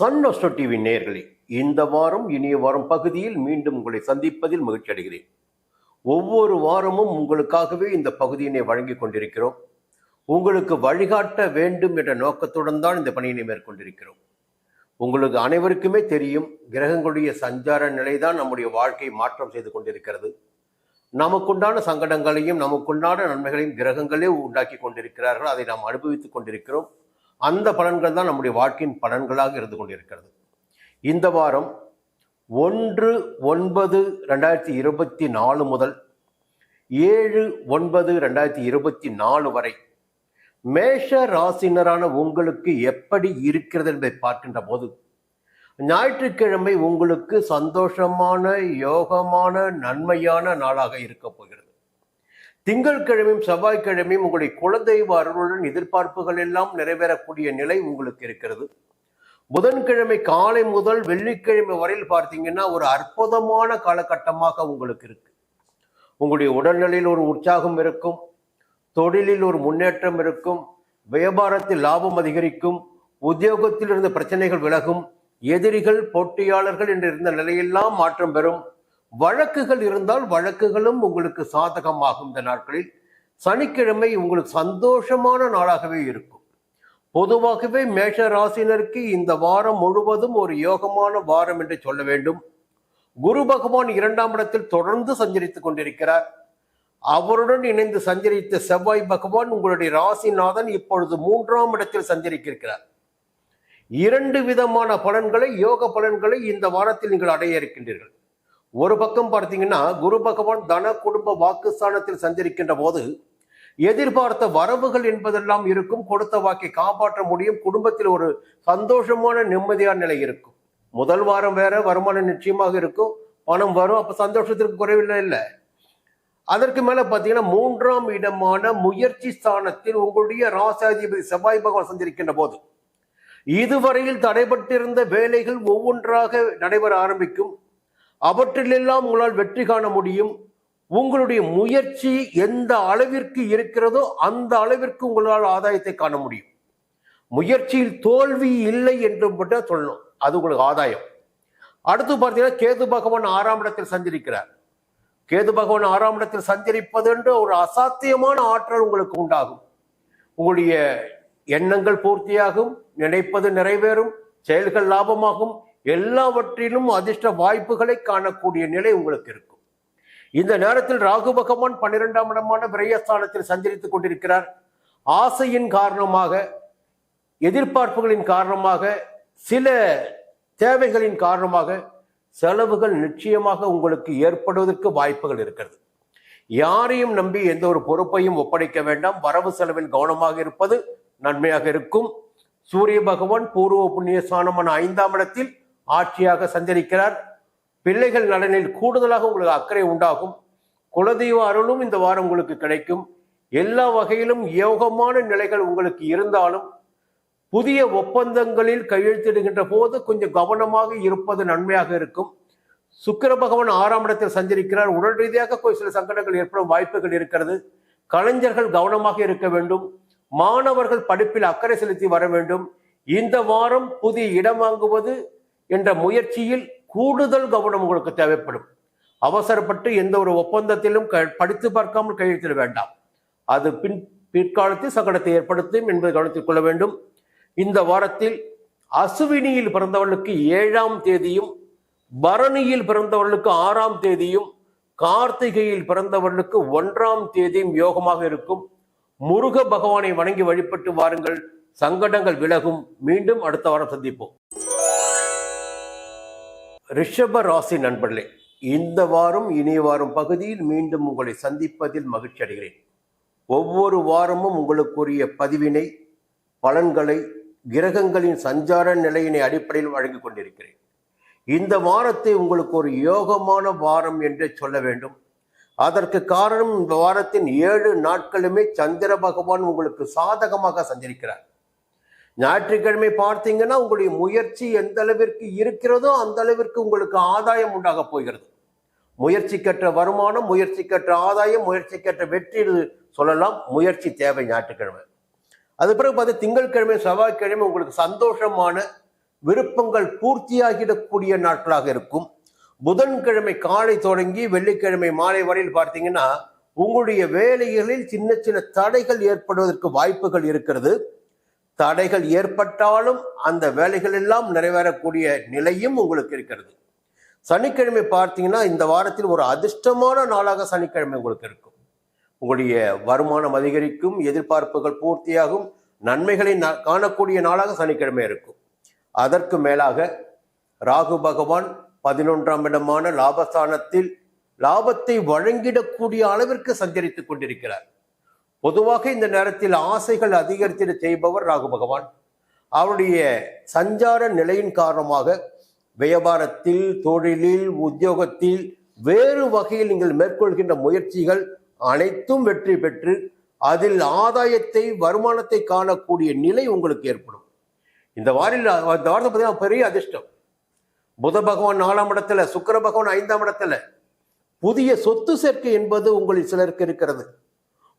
Sun astro TV நேயர்களே, இந்த வாரம் இனிய வாரம் பகுதியில் மீண்டும் உங்களை சந்திப்பதில் மகிழ்ச்சி அடைகிறேன். ஒவ்வொரு வாரமும் உங்களுக்காகவே இந்த பகுதியினை வழங்கி கொண்டிருக்கிறோம். உங்களுக்கு வழிகாட்ட வேண்டும் என்ற நோக்கத்துடன் தான் இந்த பணியினை மேற்கொண்டிருக்கிறோம். உங்களுக்கு அனைவருக்குமே தெரியும், கிரகங்களுடைய சஞ்சார நிலைதான் நம்முடைய வாழ்க்கையை மாற்றம் செய்து கொண்டிருக்கிறது. நமக்குண்டான சங்கடங்களையும் நமக்குண்டான நன்மைகளையும் கிரகங்களே உண்டாக்கி கொண்டிருக்கிறார்கள். அதை நாம் அனுபவித்துக் கொண்டிருக்கிறோம். அந்த பலன்கள் தான் நம்முடைய வாழ்க்கையின் பலன்களாக இருந்து கொண்டிருக்கிறது. இந்த வாரம் 1/9/2024 முதல் 7/9/2024 வரை மேஷ ராசினரான உங்களுக்கு எப்படி இருக்கிறது என்பதை பார்க்கின்ற போது, ஞாயிற்றுக்கிழமை உங்களுக்கு சந்தோஷமான யோகமான நன்மையான நாளாக இருக்க போகிறது. திங்கட்கிழமையும் செவ்வாய்க்கிழமையும் உங்களுடைய குலதெய்வ அருளுடன் எதிர்பார்ப்புகள் எல்லாம் நிறைவேறக்கூடிய நிலை உங்களுக்கு இருக்கிறது. புதன்கிழமை காலை முதல் வெள்ளிக்கிழமை வரையில் பார்த்தீங்கன்னா ஒரு அற்புதமான காலகட்டமாக உங்களுக்கு இருக்கு. உங்களுடைய உடல்நிலையில் ஒரு உற்சாகம் இருக்கும், தொழிலில் ஒரு முன்னேற்றம் இருக்கும், வியாபாரத்தில் லாபம் அதிகரிக்கும், உத்தியோகத்தில் இருந்த பிரச்சனைகள் விலகும், எதிரிகள் போட்டியாளர்கள் என்று இருந்த நிலையெல்லாம் மாற்றம் பெறும். வழக்குகள் இருந்தால் வழக்குகளும் உங்களுக்கு சாதகமாகும். இந்த நாட்களில் சனிக்கிழமை உங்களுக்கு சந்தோஷமான நாளாகவே இருக்கும். பொதுவாகவே மேஷ ராசினருக்கு இந்த வாரம் முழுவதும் ஒரு யோகமான வாரம் என்று சொல்ல வேண்டும். குரு பகவான் 2ஆம் இடத்தில் தொடர்ந்து சஞ்சரித்துக் கொண்டிருக்கிறார். அவருடன் இணைந்து சஞ்சரித்த செவ்வாய் பகவான் உங்களுடைய ராசிநாதன் இப்பொழுது 3ஆம் இடத்தில் சஞ்சரிக்கிறார். 2 விதமான பலன்களை, யோக பலன்களை இந்த வாரத்தில் நீங்கள் அடைய இருக்கின்றீர்கள். ஒரு பக்கம் பார்த்தீங்கன்னா குரு பகவான் தன குடும்ப வாக்குஸ்தானத்தில் சஞ்சரிக்கின்ற போது எதிர்பார்த்த வரவுகள் என்பதெல்லாம் இருக்கும். கொடுத்த வாக்கை காப்பாற்ற முடியும். குடும்பத்தில் ஒரு சந்தோஷமான நிம்மதியான நிலை இருக்கும். முதல் வாரம் வேற, வருமானம் நிச்சயமாக இருக்கும், பணம் வரும், அப்ப சந்தோஷத்திற்கு குறைவில்லை இல்லை. அதற்கு மேல பார்த்தீங்கன்னா 3ஆம் இடமான முயற்சி ஸ்தானத்தில் உங்களுடைய ராசாதிபதி செவ்வாய் பகவான் சஞ்சரிக்கின்ற போது இதுவரையில் தடைபட்டிருந்த வேலைகள் ஒவ்வொன்றாக நடைபெற ஆரம்பிக்கும். அவற்றிலெல்லாம் உங்களால் வெற்றி காண முடியும். உங்களுடைய முயற்சி எந்த அளவிற்கு இருக்கிறதோ அந்த அளவிற்கு உங்களால் ஆதாயத்தை காண முடியும். முயற்சியில் தோல்வி இல்லை என்று மட்டும் சொல்லணும், அது உங்களுக்கு ஆதாயம். அடுத்து பார்த்தீங்கன்னா கேது பகவான் 6ஆம் இடத்தில் சஞ்சரிக்கிறார். கேது பகவான் 6ஆம் இடத்தில் சஞ்சரிப்பது என்று ஒரு அசாத்தியமான ஆற்றல் உங்களுக்கு உண்டாகும். உங்களுடைய எண்ணங்கள் பூர்த்தியாகும், நினைப்பது நிறைவேறும், செயல்கள் லாபமாகும், எல்லாவற்றிலும் அதிர்ஷ்ட வாய்ப்புகளை காணக்கூடிய நிலை உங்களுக்கு இருக்கும். இந்த நேரத்தில் ராகு பகவான் 12ஆம் இடமான விரயஸ்தானத்தில் சஞ்சரித்துக் கொண்டிருக்கிறார். ஆசையின் காரணமாக, எதிர்பார்ப்புகளின் காரணமாக, சில தேவைகளின் காரணமாக செலவுகள் நிச்சயமாக உங்களுக்கு ஏற்படுவதற்கு வாய்ப்புகள் இருக்கிறது. யாரையும் நம்பி எந்த ஒரு பொறுப்பையும் ஒப்படைக்க வேண்டாம். வரவு செலவில் கவனமாக இருப்பது நன்மையாக இருக்கும். சூரிய பகவான் பூர்வ புண்ணிய ஸ்தானமான 5ஆம் இடத்தில் ஆட்சியாக சஞ்சரிக்கிறார். பிள்ளைகள் நலனில் கூடுதலாக உங்களுக்கு அக்கறை உண்டாகும். குலதெய்வ அருளும் இந்த வாரம் உங்களுக்கு கிடைக்கும். எல்லா வகையிலும் யோகமான நிலைகள் உங்களுக்கு இருந்தாலும் புதிய ஒப்பந்தங்களில் கையெழுத்திடுகின்ற போது கொஞ்சம் கவனமாக இருப்பது நன்மையாக இருக்கும். சுக்கிர பகவான் 6ஆம் இடத்தில் சஞ்சரிக்கிறார். உடல் ரீதியாக சில சங்கடங்கள் ஏற்படும் வாய்ப்புகள் இருக்கிறது. கலைஞர்கள் கவனமாக இருக்க வேண்டும். மாணவர்கள் படிப்பில் அக்கறை செலுத்தி வர வேண்டும். இந்த வாரம் புதிய இடம் வாங்குவது என்ற முயற்சியில் கூடுதல் கவனம் உங்களுக்கு தேவைப்படும். அவசரப்பட்டு எந்த ஒரு ஒப்பந்தத்திலும் படித்து பார்க்காமல் கையெழுத்திட வேண்டாம். அது பிற்காலத்தில் சங்கடத்தை ஏற்படுத்தும் என்பதை கவனத்தில் கொள்ள வேண்டும். இந்த வாரத்தில் அசுவினியில் பிறந்தவர்களுக்கு 7ஆம் தேதியும், பரணியில் பிறந்தவர்களுக்கு 6ஆம் தேதியும், கார்த்திகையில் பிறந்தவர்களுக்கு 1ஆம் தேதியும் யோகமாக இருக்கும். முருக பகவானை வணங்கி வழிபட்டு வாருங்கள், சங்கடங்கள் விலகும். மீண்டும் அடுத்த வாரம் சந்திப்போம். ரிஷப ராசி நண்பர்களே, இந்த வாரம் இனிய வாரம் பகுதியில் மீண்டும் உங்களை சந்திப்பதில் மகிழ்ச்சி அடைகிறேன். ஒவ்வொரு வாரமும் உங்களுக்குரிய பதிவினை, பலன்களை கிரகங்களின் சஞ்சார நிலையினை அடிப்படையில் வழங்கிக் கொண்டிருக்கிறேன். இந்த வாரத்தை உங்களுக்கு ஒரு யோகமான வாரம் என்று சொல்ல வேண்டும். அதற்கு காரணம், இந்த வாரத்தின் 7 நாட்களுமே சந்திர பகவான் உங்களுக்கு சாதகமாக சஞ்சரிக்கிறார். ஞாயிற்றுக்கிழமை பார்த்தீங்கன்னா உங்களுடைய முயற்சி எந்த அளவிற்கு இருக்கிறதோ அந்த அளவிற்கு உங்களுக்கு ஆதாயம் உண்டாக போகிறது. முயற்சிக்கற்ற வருமானம், முயற்சிக்கற்ற ஆதாயம், முயற்சிக்கற்ற வெற்றி சொல்லலாம். முயற்சி தேவை ஞாயிற்றுக்கிழமை. அது பிறகு பார்த்து திங்கட்கிழமை செவ்வாய்க்கிழமை உங்களுக்கு சந்தோஷமான விருப்பங்கள் பூர்த்தியாகிடக்கூடிய நாட்களாக இருக்கும். புதன்கிழமை காலை தொடங்கி வெள்ளிக்கிழமை மாலை வரையில் பார்த்தீங்கன்னா உங்களுடைய வேலைகளில் சின்ன சின்ன தடைகள் ஏற்படுவதற்கு வாய்ப்புகள் இருக்கிறது. தடைகள் ஏற்பட்டாலும் அந்த வேலைகள் எல்லாம் நிறைவேறக்கூடிய நிலையும் உங்களுக்கு இருக்கிறது. சனிக்கிழமை பார்த்தீங்கன்னா இந்த வாரத்தில் ஒரு அதிர்ஷ்டமான நாளாக சனிக்கிழமை உங்களுக்கு இருக்கும். உங்களுடைய வருமானம் அதிகரிக்கும், எதிர்பார்ப்புகள் பூர்த்தியாகும், நன்மைகளை காணக்கூடிய நாளாக சனிக்கிழமை இருக்கும். அதற்கு மேலாக ராகு பகவான் 11ஆம் இடமான லாபஸ்தானத்தில் லாபத்தை வழங்கிடக்கூடிய அளவிற்கு சஞ்சரித்துக் கொண்டிருக்கிறார். பொதுவாக இந்த நேரத்தில் ஆசைகள் அதிகரித்திட செய்பவர் ராகு பகவான். அவருடைய சஞ்சார நிலையின் காரணமாக வியாபாரத்தில், தொழிலில், உத்தியோகத்தில் வேறு வகையில் நீங்கள் மேற்கொள்கின்ற முயற்சிகள் அனைத்தும் வெற்றி பெற்று அதில் ஆதாயத்தை, வருமானத்தை காணக்கூடிய நிலை உங்களுக்கு ஏற்படும். இந்த வாரத்தில் பார்த்தீங்கன்னா பெரிய அதிர்ஷ்டம். புத பகவான் 4ஆம் இடத்துல, சுக்கிர பகவான் 5ஆம் இடத்துல. புதிய சொத்து சேர்க்கை என்பது உங்களில் சிலருக்கு இருக்கிறது.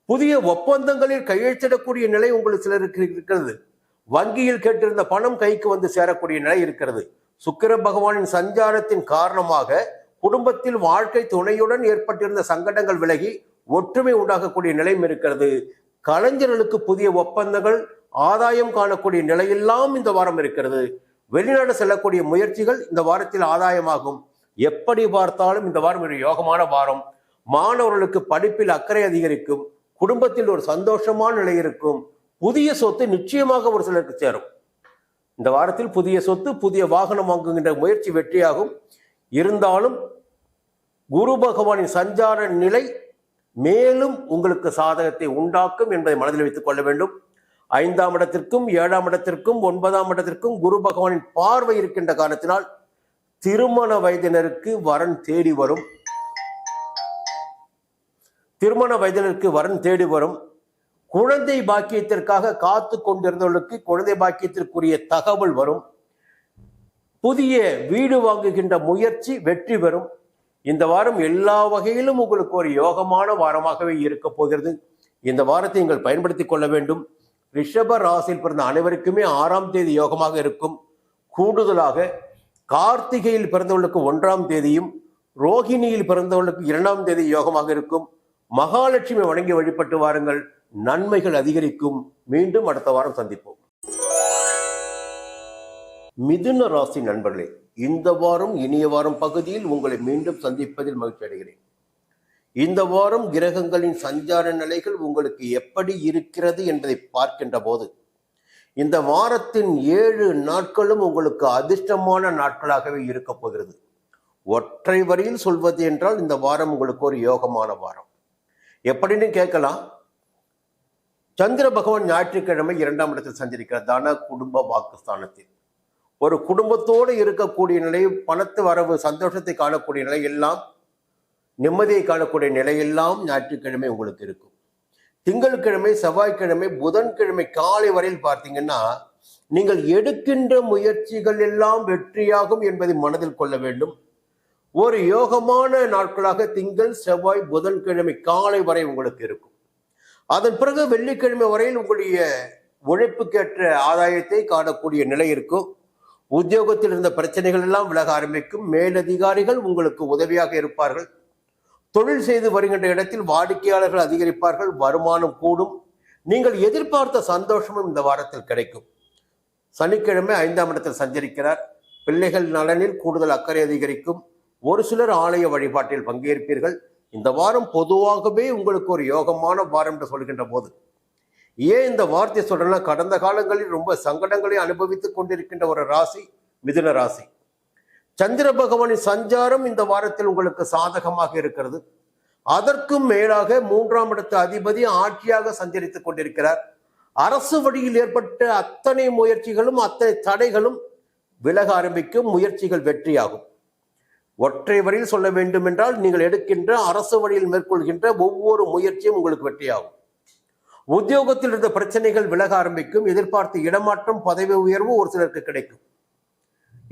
புதிய ஒப்பந்தங்களில் கையெழுத்திடக்கூடிய நிலை உங்களுக்கு சிலருக்கு இருக்கிறது. வங்கியில் கேட்டிருந்த பணம் கைக்கு வந்து சேரக்கூடிய நிலை இருக்கிறது. சுக்கிர பகவானின் சஞ்சாரத்தின் காரணமாக குடும்பத்தில் வாழ்க்கை துணையுடன் ஏற்பட்டிருந்த சங்கடங்கள் விலகி ஒற்றுமை உண்டாகக்கூடிய நிலையும் இருக்கிறது. கலைஞர்களுக்கு புதிய ஒப்பந்தங்கள், ஆதாயம் காணக்கூடிய நிலையெல்லாம் இந்த வாரம் இருக்கிறது. வெளிநாடு செல்லக்கூடிய முயற்சிகள் இந்த வாரத்தில் ஆதாயமாகும். எப்படி பார்த்தாலும் இந்த வாரம் ஒரு யோகமான வாரம். மாணவர்களுக்கு படிப்பில் அக்கறை அதிகரிக்கும், குடும்பத்தில் ஒரு சந்தோஷமான நிலை இருக்கும். புதிய சொத்து நிச்சயமாக ஒரு சிலருக்கு சேரும். இந்த வாரத்தில் புதிய சொத்து, புதிய வாகனம் வாங்குகின்ற முயற்சி வெற்றியாகும். இருந்தாலும் குரு பகவானின் சஞ்சார நிலை மேலும் உங்களுக்கு சாதகத்தை உண்டாக்கும் என்பதை மனதில் வைத்துக் கொள்ள வேண்டும். 5ஆம் இடத்திற்கும் 7ஆம் இடத்திற்கும் 9ஆம் இடத்திற்கும் குரு பகவானின் பார்வை இருக்கின்ற காரணத்தினால் திருமண வயதினருக்கு வரன் தேடி வரும். திருமண வயதினருக்கு வரன் தேடி வரும். குழந்தை பாக்கியத்திற்காக காத்து கொண்டிருந்தவர்களுக்கு குழந்தை பாக்கியத்திற்குரிய தகவல் வரும். புதிய வீடு வாங்குகின்ற முயற்சி வெற்றி பெறும். இந்த வாரம் எல்லா வகையிலும் உங்களுக்கு ஒரு யோகமான வாரமாகவே இருக்க போகிறது. இந்த வாரத்தை நீங்கள் பயன்படுத்திக் கொள்ள வேண்டும். ரிஷப ராசியில் பிறந்த அனைவருக்குமே 6ஆம் தேதி யோகமாக இருக்கும். கூடுதலாக கார்த்திகையில் பிறந்தவர்களுக்கு 1ஆம் தேதியும், ரோகிணியில் பிறந்தவர்களுக்கு 2ஆம் தேதி யோகமாக இருக்கும். மகாலட்சுமி வணங்கி வழிபட்டு வாருங்கள், நன்மைகள் அதிகரிக்கும். மீண்டும் அடுத்த வாரம் சந்திப்போம். மிதுன ராசி நண்பர்களே, இந்த வாரம் இனிய வாரம் பகுதியில் உங்களை மீண்டும் சந்திப்பதில் மகிழ்ச்சி அடைகிறேன். இந்த வாரம் கிரகங்களின் சஞ்சார நிலைகள் உங்களுக்கு எப்படி இருக்கிறது என்பதை பார்க்கின்ற போது இந்த வாரத்தின் 7 நாட்களும் உங்களுக்கு அதிர்ஷ்டமான நாட்களாகவே இருக்க போகிறது. ஒற்றை வரியில் சொல்வது என்றால் இந்த வாரம் உங்களுக்கு ஒரு யோகமான வாரம். எப்படின்னு கேட்கலாம். சந்திர பகவான் ஞாயிற்றுக்கிழமை 2ஆம் இடத்தில் சஞ்சரிக்கிறார், தன குடும்ப வாக்குஸ்தானத்தில். ஒரு குடும்பத்தோடு இருக்கக்கூடிய நிலை, பணத்து வரவு, சந்தோஷத்தை காணக்கூடிய நிலை எல்லாம், நிம்மதியை காணக்கூடிய நிலையெல்லாம் ஞாயிற்றுக்கிழமை உங்களுக்கு இருக்கும். திங்கட்கிழமை, செவ்வாய்க்கிழமை, புதன்கிழமை காலை வரையில் பார்த்தீங்கன்னா நீங்கள் எடுக்கின்ற முயற்சிகள் எல்லாம் வெற்றியாகும் என்பதை மனதில் கொள்ள வேண்டும். ஒரு யோகமான நாட்களாக திங்கள், செவ்வாய், புதன்கிழமை காலை வரை உங்களுக்கு இருக்கும். அதன் பிறகு வெள்ளிக்கிழமை வரையில் உங்களுடைய உழைப்புக்கேற்ற ஆதாயத்தை காணக்கூடிய நிலை இருக்கும். உத்தியோகத்தில் இருந்த பிரச்சனைகள் எல்லாம் விலக ஆரம்பிக்கும். மேலதிகாரிகள் உங்களுக்கு உதவியாக இருப்பார்கள். தொழில் செய்து வருகின்ற இடத்தில் வாடிக்கையாளர்கள் அதிகரிப்பார்கள், வருமானம் கூடும். நீங்கள் எதிர்பார்த்த சந்தோஷமும் இந்த வாரத்தில் கிடைக்கும். சனிக்கிழமை 5ஆம் இடத்தில் சஞ்சரிக்கிறார். பிள்ளைகள் நலனில் கூடுதல் அக்கறை அதிகரிக்கும். ஒரு சிலர் ஆலய வழிபாட்டில் பங்கேற்பீர்கள். இந்த வாரம் பொதுவாகவே உங்களுக்கு ஒரு யோகமான வாரம் என்று சொல்கின்ற போது, ஏன் இந்த வார்த்தை சொல்றேன்னா, கடந்த காலங்களில் ரொம்ப சங்கடங்களை அனுபவித்துக் கொண்டிருக்கின்ற ஒரு ராசி மிதுன ராசி. சந்திர பகவானின் சஞ்சாரம் இந்த வாரத்தில் உங்களுக்கு சாதகமாக இருக்கிறது. அதற்கும் மேலாக 3ஆம் இடத்து அதிபதி ஆட்சியாக சஞ்சரித்துக் கொண்டிருக்கிறார். அரசு வழியில் ஏற்பட்ட அத்தனை முயற்சிகளும், அத்தனை தடைகளும் விலக ஆரம்பிக்கும். முயற்சிகள் வெற்றியாகும். ஒற்றை வரியில் சொல்ல வேண்டும் என்றால், நீங்கள் எடுக்கின்ற அரசு வழியில் மேற்கொள்கின்ற ஒவ்வொரு முயற்சியும் உங்களுக்கு வெற்றியாகும். உத்தியோகத்தில் இருந்த பிரச்சனைகள் விலக ஆரம்பிக்கும். எதிர்பார்த்த இடமாற்றம், பதவி உயர்வு ஒரு சிலருக்கு கிடைக்கும்.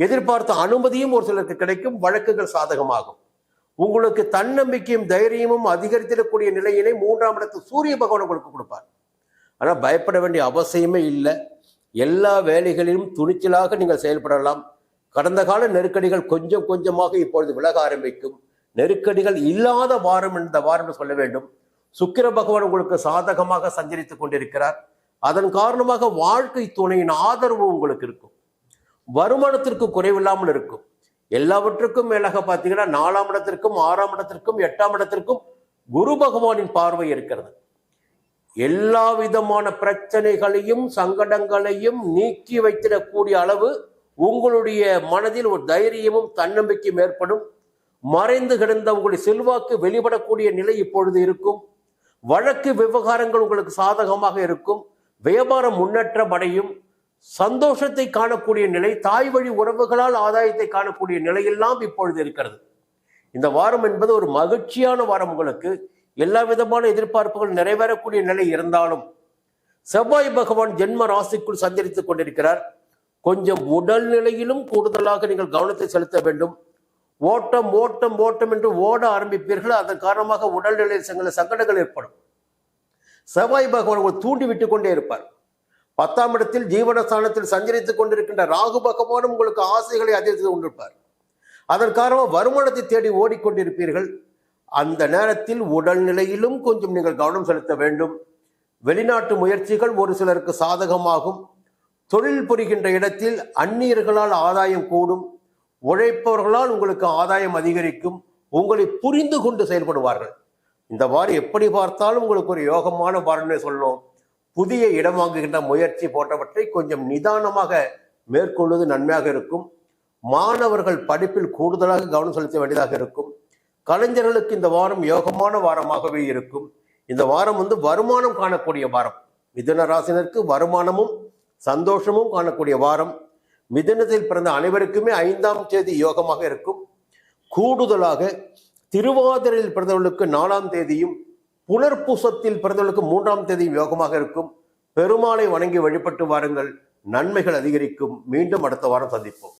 எதிர்பார்த்த அனுமதியும் ஒரு சிலருக்கு கிடைக்கும். வழக்குகள் சாதகமாகும். உங்களுக்கு தன்னம்பிக்கையும் தைரியமும் அதிகரித்திடக்கூடிய நிலையினை 3ஆம் இடத்து சூரிய பகவான் உங்களுக்கு கொடுப்பார். ஆனால் பயப்பட வேண்டிய அவசியமே இல்லை. எல்லா வேலைகளிலும் துணிச்சலாக நீங்கள் செயல்படலாம். கடந்த கால நெருக்கடிகள் கொஞ்சம் கொஞ்சமாக இப்பொழுது விலக ஆரம்பிக்கும். நெருக்கடிகள் இல்லாத வாரம் இந்த வாரம் சொல்ல வேண்டும். சுக்கிர பகவான் உங்களுக்கு சாதகமாக சஞ்சரித்துக் கொண்டிருக்கிறார். அதன் காரணமாக வாழ்க்கை துணையின் ஆதரவு உங்களுக்கு இருக்கும். வருமானத்திற்கு குறைவில்லாமல் இருக்கும். எல்லாவற்றுக்கும் மேலாக பார்த்தீங்கன்னா 4ஆம் இடத்திற்கும் 6ஆம் இடத்திற்கும் 8ஆம் இடத்திற்கும் குரு பகவானின் பார்வை இருக்கிறது. எல்லா விதமான பிரச்சனைகளையும் சங்கடங்களையும் நீக்கி வைத்திடக்கூடிய அளவு உங்களுடைய மனதில் ஒரு தைரியமும் தன்னம்பிக்கையும் ஏற்படும். மறைந்து கிடந்த உங்களுடைய செல்வாக்கு வெளிப்படக்கூடிய நிலை இப்பொழுது இருக்கும். வழக்கு விவகாரங்கள் உங்களுக்கு சாதகமாக இருக்கும். வியாபாரம் முன்னேற்றம் அடையும். சந்தோஷத்தை காணக்கூடிய நிலை, தாய் வழி உறவுகளால் ஆதாயத்தை காணக்கூடிய நிலையெல்லாம் இப்பொழுது இருக்கிறது. இந்த வாரம் என்பது ஒரு மகிழ்ச்சியான வாரம். உங்களுக்கு எல்லா விதமான எதிர்பார்ப்புகள் நிறைவேறக்கூடிய நிலை இருந்தாலும் செவ்வாய் பகவான் ஜென்ம ராசிக்குள் சஞ்சரித்துக் கொண்டிருக்கிறார். கொஞ்சம் உடல் நிலையிலும் கூடுதலாக நீங்கள் கவனத்தை செலுத்த வேண்டும். ஓட்டம் ஓட்டம் ஓட்டம் என்று ஓட ஆரம்பிப்பீர்கள். அதன் காரணமாக உடல்நிலையில் சில சங்கடங்கள் ஏற்படும். செவ்வாய் பகவான் உங்களை தூண்டி விட்டுக் கொண்டே இருப்பார். 10ஆம் இடத்தில் ஜீவனஸ்தானத்தில் சஞ்சரித்துக் கொண்டிருக்கின்ற ராகு பகவானும் உங்களுக்கு ஆசைகளை அதிகரித்து கொண்டிருப்பார். அதன் காரணமாக வருமானத்தை தேடி ஓடிக்கொண்டிருப்பீர்கள். அந்த நேரத்தில் உடல்நிலையிலும் கொஞ்சம் நீங்கள் கவனம் செலுத்த வேண்டும். வெளிநாட்டு முயற்சிகள் ஒரு சிலருக்கு சாதகமாகும். தொழில் புரிகின்ற இடத்தில் அந்நியர்களால் ஆதாயம் கூடும். உழைப்பவர்களால் உங்களுக்கு ஆதாயம் அதிகரிக்கும். உங்களை புரிந்து கொண்டு செயல்படுவார்கள். இந்த வாரம் எப்படி பார்த்தாலும் உங்களுக்கு ஒரு யோகமான வாரம்னே சொல்லணும். புதிய இடம் வாங்குகின்ற முயற்சி போன்றவற்றை கொஞ்சம் நிதானமாக மேற்கொள்வது நன்மையாக இருக்கும். மாணவர்கள் படிப்பில் கூடுதலாக கவனம் செலுத்த வேண்டியதாக இருக்கும். கலைஞர்களுக்கு இந்த வாரம் யோகமான வாரமாகவே இருக்கும். இந்த வாரம் வருமானம் காணக்கூடிய வாரம். மிதுன ராசினருக்கு வருமானமும் சந்தோஷமும் காணக்கூடிய வாரம். மிதுனத்தில் பிறந்த அனைவருக்குமே 5ஆம் தேதி யோகமாக இருக்கும். கூடுதலாக திருவாதிரையில் பிறந்தவர்களுக்கு 4ஆம் தேதியும் புனர்பூசத்தில் பிறந்தவர்களுக்கு 3ஆம் தேதியும் யோகமாக இருக்கும். பெருமாளை வணங்கி வழிபட்டு வாருங்கள். நன்மைகள் அதிகரிக்கும். மீண்டும் அடுத்த வாரம் சந்திப்போம்.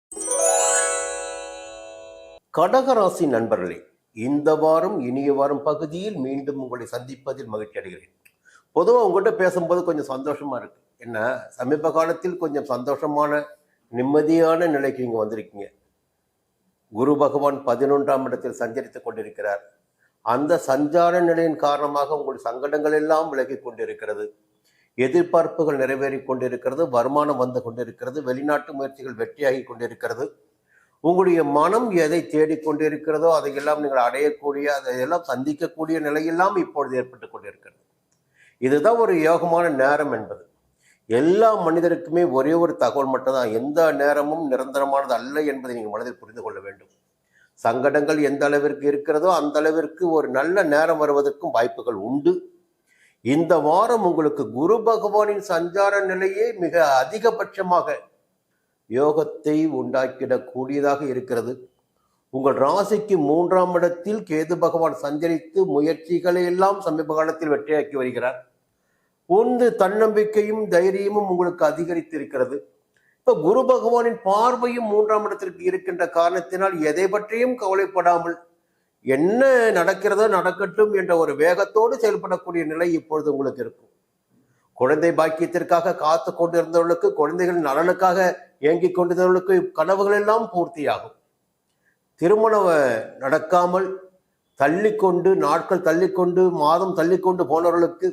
கடகராசி நண்பர்களே, இந்த வாரம் இனிய வாரம் பகுதியில் மீண்டும் உங்களை சந்திப்பதில் மகிழ்ச்சி அடைகிறேன். பொதுவாக உங்கள்கிட்ட பேசும்போது கொஞ்சம் சந்தோஷமா இருக்கு. என்ன, சமீப காலத்தில் கொஞ்சம் சந்தோஷமான நிம்மதியான நிலைக்கு நீங்க வந்திருக்கீங்க. குரு பகவான் 11ஆம் இடத்தில் சஞ்சரித்துக் கொண்டிருக்கிறார். அந்த சஞ்சார நிலையின் காரணமாக உங்களுடைய சங்கடங்கள் எல்லாம் விலகி கொண்டிருக்கிறது. எதிர்பார்ப்புகள் நிறைவேறி கொண்டிருக்கிறது. வருமானம் வந்து கொண்டிருக்கிறது. வெளிநாட்டு முயற்சிகள் வெற்றியாகி கொண்டிருக்கிறது. உங்களுடைய மனம் எதை தேடிக்கொண்டிருக்கிறதோ அதையெல்லாம் நீங்கள் அடையக்கூடிய, அதையெல்லாம் சந்திக்கக்கூடிய நிலையெல்லாம் இப்பொழுது ஏற்பட்டு கொண்டிருக்கிறது. இதுதான் ஒரு யோகமான நேரம் என்பது. எல்லா மனிதருக்குமே ஒரே ஒரு தகவல் மட்டும்தான், எந்த நேரமும் நிரந்தரமானது அல்ல என்பதை நீங்கள் மனதில் புரிந்து கொள்ள வேண்டும். சங்கடங்கள் எந்த அளவிற்கு இருக்கிறதோ அந்த அளவிற்கு ஒரு நல்ல நேரம் வருவதற்கும் வாய்ப்புகள் உண்டு. இந்த வாரம் உங்களுக்கு குரு பகவானின் சஞ்சார நிலையே மிக அதிகபட்சமாக யோகத்தை உண்டாக்கிடக்கூடியதாக இருக்கிறது. உங்கள் ராசிக்கு 3ஆம் இடத்தில் கேது பகவான் சஞ்சரித்து முயற்சிகளை எல்லாம் சமீப காலத்தில் வெற்றியாக்கி வருகிறார். தன்னம்பிக்கையும் தைரியமும் உங்களுக்கு அதிகரித்து இருக்கிறது. இப்ப குரு பகவானின் பார்வையும் 3ஆம் இடத்திற்கு இருக்கின்ற காரணத்தினால் எதை பற்றியும் கவலைப்படாமல் என்ன நடக்கிறதோ நடக்கட்டும் என்ற ஒரு வேகத்தோடு செயல்படக்கூடிய நிலை இப்பொழுது உங்களுக்கு இருக்கும். குழந்தை பாக்கியத்திற்காக காத்து கொண்டிருந்தவர்களுக்கு, குழந்தைகள் நலனுக்காக இயங்கிக் கொண்டிருந்தவர்களுக்கு கனவுகள் எல்லாம் பூர்த்தியாகும். திருமணம் நடக்காமல் தள்ளிக்கொண்டு, நாட்கள் தள்ளிக்கொண்டு, மாதம் தள்ளிக்கொண்டு போனவர்களுக்கு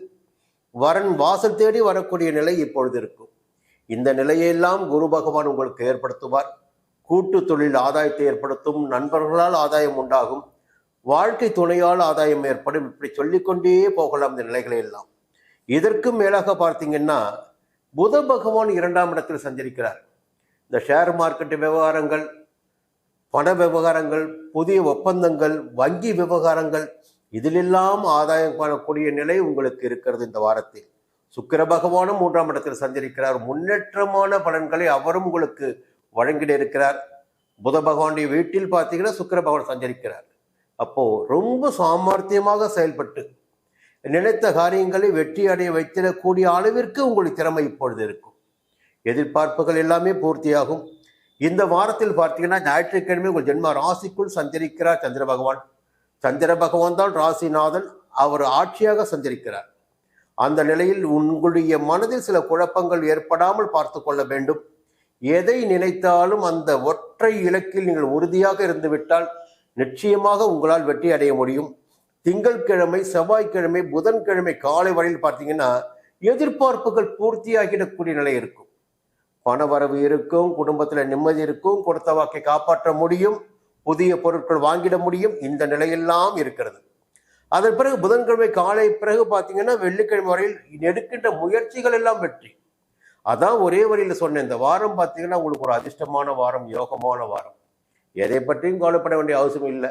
வரன் வாசல் தேடி வரக்கூடிய நிலை இப்பொழுது இருக்கும். இந்த நிலையெல்லாம் குரு பகவான் உங்களுக்கு ஏற்படுத்துவார். கூட்டு தொழில் ஆதாயத்தை ஏற்படுத்தும். நண்பர்களால் ஆதாயம் உண்டாகும். வாழ்க்கை துணையால் ஆதாயம் ஏற்படும். இப்படி சொல்லிக்கொண்டே போகலாம் இந்த நிலைகளை எல்லாம். இதற்கு மேலாக பார்த்தீங்கன்னா புத பகவான் 2ஆம் இடத்தில் சஞ்சரிக்கிறார். இந்த ஷேர் மார்க்கெட் விவகாரங்கள், பண விவகாரங்கள், புதிய ஒப்பந்தங்கள், வங்கி விவகாரங்கள், இதிலெல்லாம் ஆதாயம் காணக்கூடிய நிலை உங்களுக்கு இருக்கிறது. இந்த வாரத்தில் சுக்கிர பகவானும் 3ஆம் இடத்தில் சஞ்சரிக்கிறார். முன்னேற்றமான பலன்களை அவரும் உங்களுக்கு வழங்கிட இருக்கிறார். புத பகவானுடைய வீட்டில் பார்த்தீங்கன்னா சுக்கிர பகவான் சஞ்சரிக்கிறார். அப்போ ரொம்ப சாமர்த்தியமாக செயல்பட்டு நினைத்த காரியங்களை வெற்றி அடைய வைத்திடக்கூடிய அளவிற்கு உங்களுடைய திறமை இப்பொழுது இருக்கும். எதிர்பார்ப்புகள் எல்லாமே பூர்த்தியாகும். இந்த வாரத்தில் பார்த்தீங்கன்னா ஞாயிற்றுக்கிழமை உங்கள் ஜென்ம ராசிக்குள் சஞ்சரிக்கிறார் சந்திர பகவான். சந்திர பகவான் தான் ராசிநாதன். அவர் ஆட்சியாக சஞ்சரிக்கிறார். அந்த நிலையில் உங்களுடைய மனதில் சில குழப்பங்கள் ஏற்படாமல் பார்த்து கொள்ள வேண்டும். எதை நினைத்தாலும் அந்த ஒற்றை இலக்கில் நீங்கள் உறுதியாக இருந்துவிட்டால் நிச்சயமாக உங்களால் வெற்றி அடைய முடியும். திங்கட்கிழமை, செவ்வாய்க்கிழமை, புதன்கிழமை காலை வரையில் பார்த்தீங்கன்னா எதிர்பார்ப்புகள் பூர்த்தியாகிடக்கூடிய நிலை இருக்கும். பணவரவு இருக்கும், குடும்பத்தில் நிம்மதி இருக்கும், கொடுத்த வாக்கை காப்பாற்ற முடியும், புதிய பொருட்கள் வாங்கிட முடியும். இந்த நிலையெல்லாம் இருக்கிறது. அதன் பிறகு புதன்கிழமை காலை பிறகு பார்த்தீங்கன்னா வெள்ளிக்கிழமை வரையில் எடுக்கின்ற முயற்சிகள் எல்லாம் வெற்றி. அதான் ஒரே வரியில் சொன்னேன். இந்த வாரம் பார்த்தீங்கன்னா உங்களுக்கு ஒரு அதிர்ஷ்டமான வாரம், யோகமான வாரம். எதை பற்றியும் கவலைப்பட வேண்டிய அவசியம் இல்லை.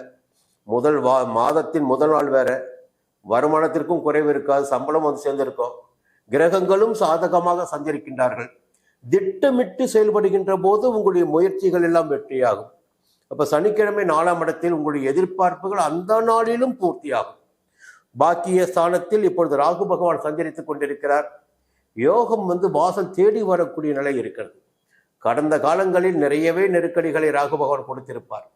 மாதத்தின் முதல் நாள் வேற, வருமானத்திற்கும் குறைவு இருக்காது, சம்பளம் வந்து சேர்ந்திருக்கும், கிரகங்களும் சாதகமாக சஞ்சரிக்கின்றார்கள். திட்டமிட்டு செயல்படுகின்ற போது உங்களுடைய முயற்சிகள் எல்லாம் வெற்றியாகும். அப்ப சனிக்கிழமை 4ஆம் இடத்தில் உங்களுடைய எதிர்பார்ப்புகள் அந்த நாளிலும் பூர்த்தியாகும். பாக்கிய ஸ்தானத்தில் இப்பொழுது ராகு பகவான் சஞ்சரித்துக் கொண்டிருக்கிறார். யோகம் வாசல் தேடி வரக்கூடிய நிலை இருக்கிறது. கடந்த காலங்களில் நிறையவே நெருக்கடிகளை ராகு பகவான் கொடுத்திருப்பார்.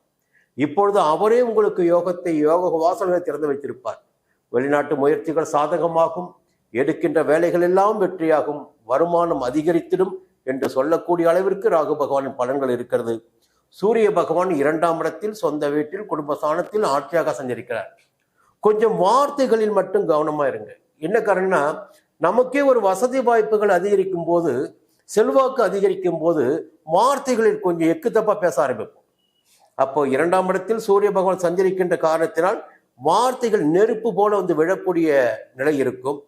இப்பொழுது அவரே உங்களுக்கு யோக வாசல்களை திறந்து வைத்திருப்பார். வெளிநாட்டு முயற்சிகள் சாதகமாகும், எடுக்கின்ற வேலைகள் எல்லாம் வெற்றியாகும், வருமானம் அதிகரித்திடும் என்று சொல்லக்கூடிய அளவிற்கு ராகு பகவானின் பலன்கள் இருக்கிறது. சூரிய பகவான் 2ஆம் இடத்தில், சொந்த வீட்டில், குடும்பஸ்தானத்தில் ஆட்சியாக சஞ்சரிக்கிறார். கொஞ்சம் வார்த்தைகளில் மட்டும் கவனமா இருங்க. என்ன காரணம்னா, நமக்கே ஒரு வசதி வாய்ப்புகள் அதிகரிக்கும் போது, செல்வாக்கு அதிகரிக்கும் போது வார்த்தைகளில் கொஞ்சம் எக்கு தப்பா பேச ஆரம்பிப்போம். அப்போ 2ஆம் இடத்தில் சூரிய பகவான் சஞ்சரிக்கின்ற காரணத்தினால் வார்த்தைகள் நெருப்பு போல விழக்கூடிய நிலை இருக்கும்.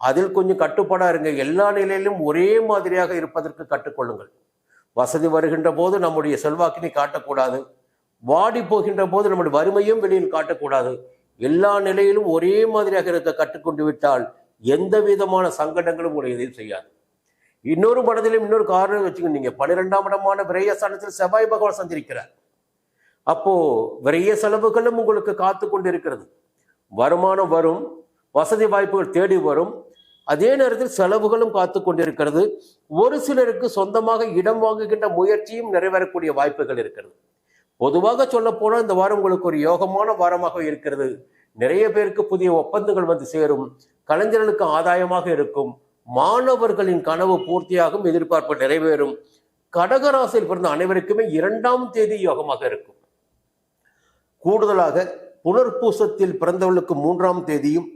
அதில் கொஞ்சம் கட்டுப்பாடா இருங்க. எல்லா நிலையிலும் ஒரே மாதிரியாக இருப்பதற்கு கற்றுக்கொள்ளுங்கள். வசதி வருகின்ற போது நம்முடைய செல்வாக்கினை காட்டக்கூடாது, வாடி போகின்ற போது நம்முடைய வறுமையும் வெளியில் காட்டக்கூடாது. எல்லா நிலையிலும் ஒரே மாதிரியாக இருக்க கற்றுக்கொண்டு விட்டால் எந்த விதமான சங்கடங்களும் உங்களை எதிர் செய்யாது. இன்னொரு மனதிலும் இன்னொரு காரணம் வச்சுக்கோங்க. நீங்க 12ஆம் இடமான விரயஸ்தானத்தில் செவ்வாய் பகவான் சந்திருக்கிறார். அப்போ விரைய செலவுகளும் உங்களுக்கு காத்து கொண்டு இருக்கிறது. வருமானம் வரும், வசதி வாய்ப்புகள் தேடி வரும், அதே நேரத்தில் செலவுகளும் காத்து கொண்டிருக்கிறது. ஒரு சிலருக்கு சொந்தமாக இடம் வாங்குகின்ற முயற்சியும் நிறைவேறக்கூடிய வாய்ப்புகள் இருக்கிறது. பொதுவாக சொல்ல போனால் இந்த வாரம் உங்களுக்கு ஒரு யோகமான வாரமாக இருக்கிறது. நிறைய பேருக்கு புதிய ஒப்பந்தங்கள் சேரும், கலைஞர்களுக்கு ஆதாயமாக இருக்கும், மாணவர்களின் கனவு பூர்த்தியாகும், எதிர்பார்ப்பு நிறைவேறும். கடகராசியில் பிறந்த அனைவருக்குமே 2ஆம் தேதி யோகமாக இருக்கும். கூடுதலாக புனர்பூசத்தில் பிறந்தவர்களுக்கு 3ஆம் தேதியும்,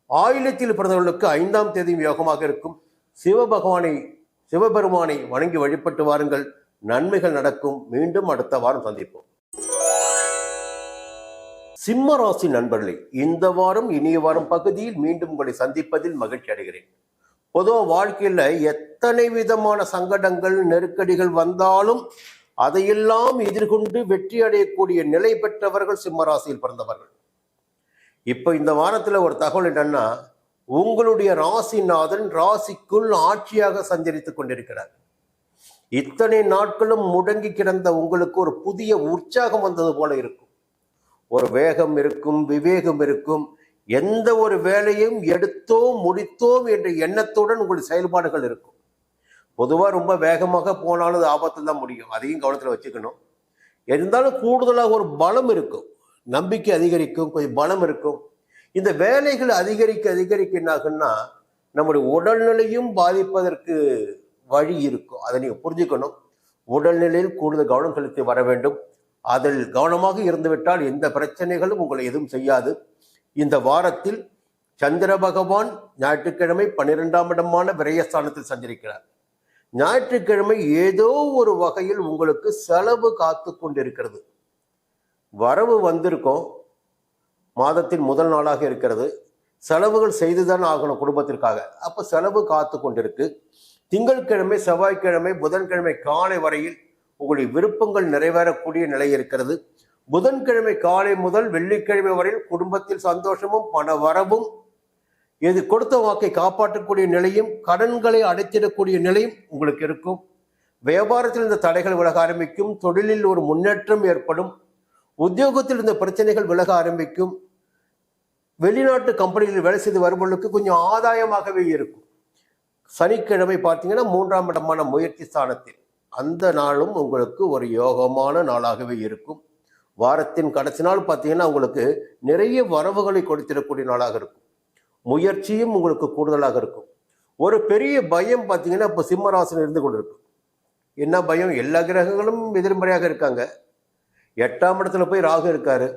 ஆயில்யத்தில் பிறந்தவர்களுக்கு 5ஆம் தேதியும் யோகமாக இருக்கும். சிவபெருமானை வணங்கி வழிபட்டு வாருங்கள், நன்மைகள் நடக்கும். மீண்டும் அடுத்த வாரம் சந்திப்போம். சிம்ம ராசி நண்பர்களே, இந்த வாரம் இனிய வாரம் பகுதியில் மீண்டும் உங்களை சந்திப்பதில் மகிழ்ச்சி அடைகிறேன். பொதுவாக வாழ்க்கையில் எத்தனை விதமான சங்கடங்கள், நெருக்கடிகள் வந்தாலும் அதையெல்லாம் எதிர்கொண்டு வெற்றி அடையக்கூடிய நிலை பெற்றவர்கள் சிம்மராசியில் பிறந்தவர்கள். இப்போ இந்த வாரத்தில் ஒரு தகவல் என்னன்னா, உங்களுடைய ராசிநாதன் ராசிக்குள் ஆட்சியாக சஞ்சரித்துக் கொண்டிருக்கிறார். இத்தனை நாட்களும் முடங்கி கிடந்த உங்களுக்கு ஒரு புதிய உற்சாகம் வந்தது போல இருக்கும். ஒரு வேகம் இருக்கும், விவேகம் இருக்கும். எந்த ஒரு வேலையும் எடுத்தோம் முடித்தோம் என்ற எண்ணத்துடன் உங்களுடைய செயல்பாடுகள் இருக்கும். பொதுவாக ரொம்ப வேகமாக போனாலும் அது ஆபத்தில் தான் முடியும், அதையும் கவனத்தில் வச்சுக்கணும். இருந்தாலும் கூடுதலாக ஒரு பலம் இருக்கும், நம்பிக்கை அதிகரிக்கும், கொஞ்சம் பலம் இருக்கும். இந்த வேலைகள் அதிகரிக்க என்ன ஆகுன்னா, நம்முடைய உடல்நிலையும் பாதிப்பதற்கு வழி இருக்கும். அதை நீங்கள் புரிஞ்சுக்கணும். உடல்நிலையில் கூடுதல் கவனம் செலுத்தி வர வேண்டும். அதில் கவனமாக இருந்துவிட்டால் எந்த பிரச்சனைகளும் உங்களை எதுவும் செய்யாது. இந்த வாரத்தில் சந்திர பகவான் ஞாயிற்றுக்கிழமை 12ஆம் இடமான விரயஸ்தானத்தில் சஞ்சரிக்கிறார். ஞாயிற்றுக்கிழமை ஏதோ ஒரு வகையில் உங்களுக்கு செலவு காத்து கொண்டிருக்கிறது. வரவு வந்திருக்கும், மாதத்தின் முதல் நாளாக இருக்கிறது. செலவுகள் செய்துதான் ஆகணும் குடும்பத்திற்காக. அப்போ செலவு காத்து கொண்டிருக்கு. திங்கட்கிழமை, செவ்வாய்க்கிழமை, புதன்கிழமை காலை வரையில் உங்களுடைய விருப்பங்கள் நிறைவேறக்கூடிய நிலை இருக்கிறது. புதன்கிழமை காலை முதல் வெள்ளிக்கிழமை வரையில் குடும்பத்தில் சந்தோஷமும் பண வரவும், எது கொடுத்த வாக்கை காப்பாற்றக்கூடிய நிலையும், கடன்களை அடைத்திடக்கூடிய நிலையும் உங்களுக்கு இருக்கும். வியாபாரத்தில் இந்த தடைகள் விலக ஆரம்பிக்கும். தொழிலில் ஒரு முன்னேற்றம் ஏற்படும். உத்தியோகத்தில் இந்த பிரச்சனைகள் விலக ஆரம்பிக்கும். வெளிநாட்டு கம்பெனிகளில் வேலை செய்து வருபவர்களுக்கு கொஞ்சம் ஆதாயமாகவே இருக்கும். சனிக்கிழமை பார்த்தீங்கன்னா 3ஆம் இடமான முயற்சி ஸ்தானத்தில், அந்த நாளும் உங்களுக்கு ஒரு யோகமான நாளாகவே இருக்கும். வாரத்தின் கடைசி நாள் பார்த்தீங்கன்னா உங்களுக்கு நிறைய வரவுகளை கொடுத்திடக்கூடிய நாளாக இருக்கும். முயற்சியும் உங்களுக்கு கூடுதலாக இருக்கும். ஒரு பெரிய பயம் பார்த்தீங்கன்னா இப்போ சிம்மராசியில் இருந்து கொண்டு இருக்கும். என்ன பயம்? எல்லா கிரகங்களும் எதிர்மறையாக இருக்காங்க. 8ஆம் இடத்துல போய் ராகு இருக்காரு.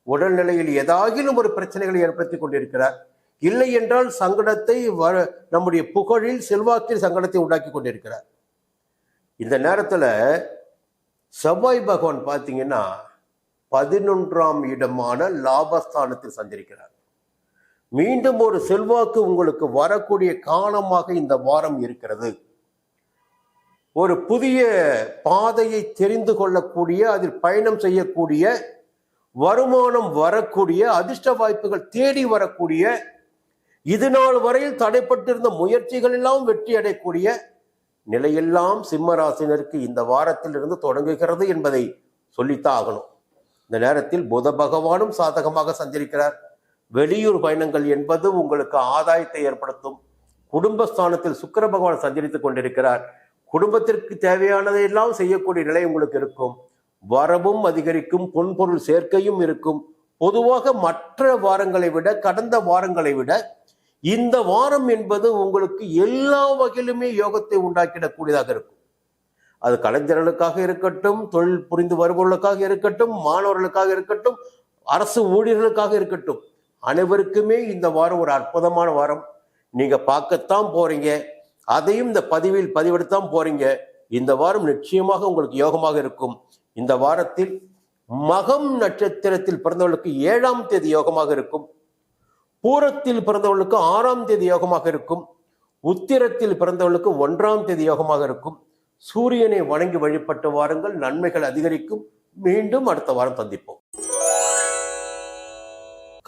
உடல்நிலையில் ஏதாகிலும் ஒரு பிரச்சனைகளை ஏற்படுத்தி கொண்டிருக்கிறார். இல்லை என்றால் சங்கடத்தை நம்முடைய புகழில் செல்வாக்கில் சங்கடத்தை உண்டாக்கி கொண்டிருக்கிறார். இந்த நேரத்துல செவ்வாய் பகவான் பார்த்தீங்கன்னா 11ஆம் இடமான லாபஸ்தானத்தில் சஞ்சரிக்கிறார். மீண்டும் ஒரு செல்வாக்கு உங்களுக்கு வரக்கூடிய காலமாக இந்த வாரம் இருக்கிறது. ஒரு புதிய பாதையை தெரிந்து கொள்ளக்கூடிய, அதில் பயணம் செய்யக்கூடிய, வருமானம் வரக்கூடிய, அதிர்ஷ்ட வாய்ப்புகள் தேடி வரக்கூடிய, இது நாள் வரையில் தடைப்பட்டிருந்த முயற்சிகள் எல்லாம் வெற்றி அடையக்கூடிய நிலையெல்லாம் சிம்மராசினருக்கு இந்த வாரத்தில் இருந்து தொடங்குகிறது என்பதை சொல்லித்தான் ஆகணும். இந்த நேரத்தில் புத பகவானும் சாதகமாக சஞ்சரிக்கிறார். வெளியூர் பயணங்கள் என்பது உங்களுக்கு ஆதாயத்தை ஏற்படுத்தும். குடும்பஸ்தானத்தில் சுக்கிர பகவான் சஞ்சரித்துக் கொண்டிருக்கிறார். குடும்பத்திற்கு தேவையானதையெல்லாம் செய்யக்கூடிய நிலை உங்களுக்கு இருக்கும். வரவும் அதிகரிக்கும், பொன்பொருள் சேர்க்கையும் இருக்கும். பொதுவாக மற்ற வாரங்களை விட, கடந்த வாரங்களை விட இந்த வாரம் என்பது உங்களுக்கு எல்லா வகையிலுமே யோகத்தை உண்டாக்கிடக்கூடியதாக இருக்கும். அது கலைஞர்களுக்காக இருக்கட்டும், தொழில் புரிந்து வருபவர்களுக்காக இருக்கட்டும், மாணவர்களுக்காக இருக்கட்டும், அரசு ஊழியர்களுக்காக இருக்கட்டும், அனைவருக்குமே இந்த வாரம் ஒரு அற்புதமான வாரம். நீங்க பார்க்கத்தான் போறீங்க, அதையும் இந்த பதிவில் பதிவெடுத்தான் போறீங்க. இந்த வாரம் நிச்சயமாக உங்களுக்கு யோகமாக இருக்கும். இந்த வாரத்தில் மகம் நட்சத்திரத்தில் பிறந்தவர்களுக்கு 7ஆம் தேதி யோகமாக இருக்கும். பூரத்தில் பிறந்தவர்களுக்கு 6ஆம் தேதி யோகமாக இருக்கும். உத்திரத்தில் பிறந்தவர்களுக்கு 1ஆம் தேதி யோகமாக இருக்கும். சூரியனை வணங்கி வழிபட்ட வாரங்கள் நன்மைகள் அதிகரிக்கும். மீண்டும் அடுத்த வாரம் சந்திப்போம்.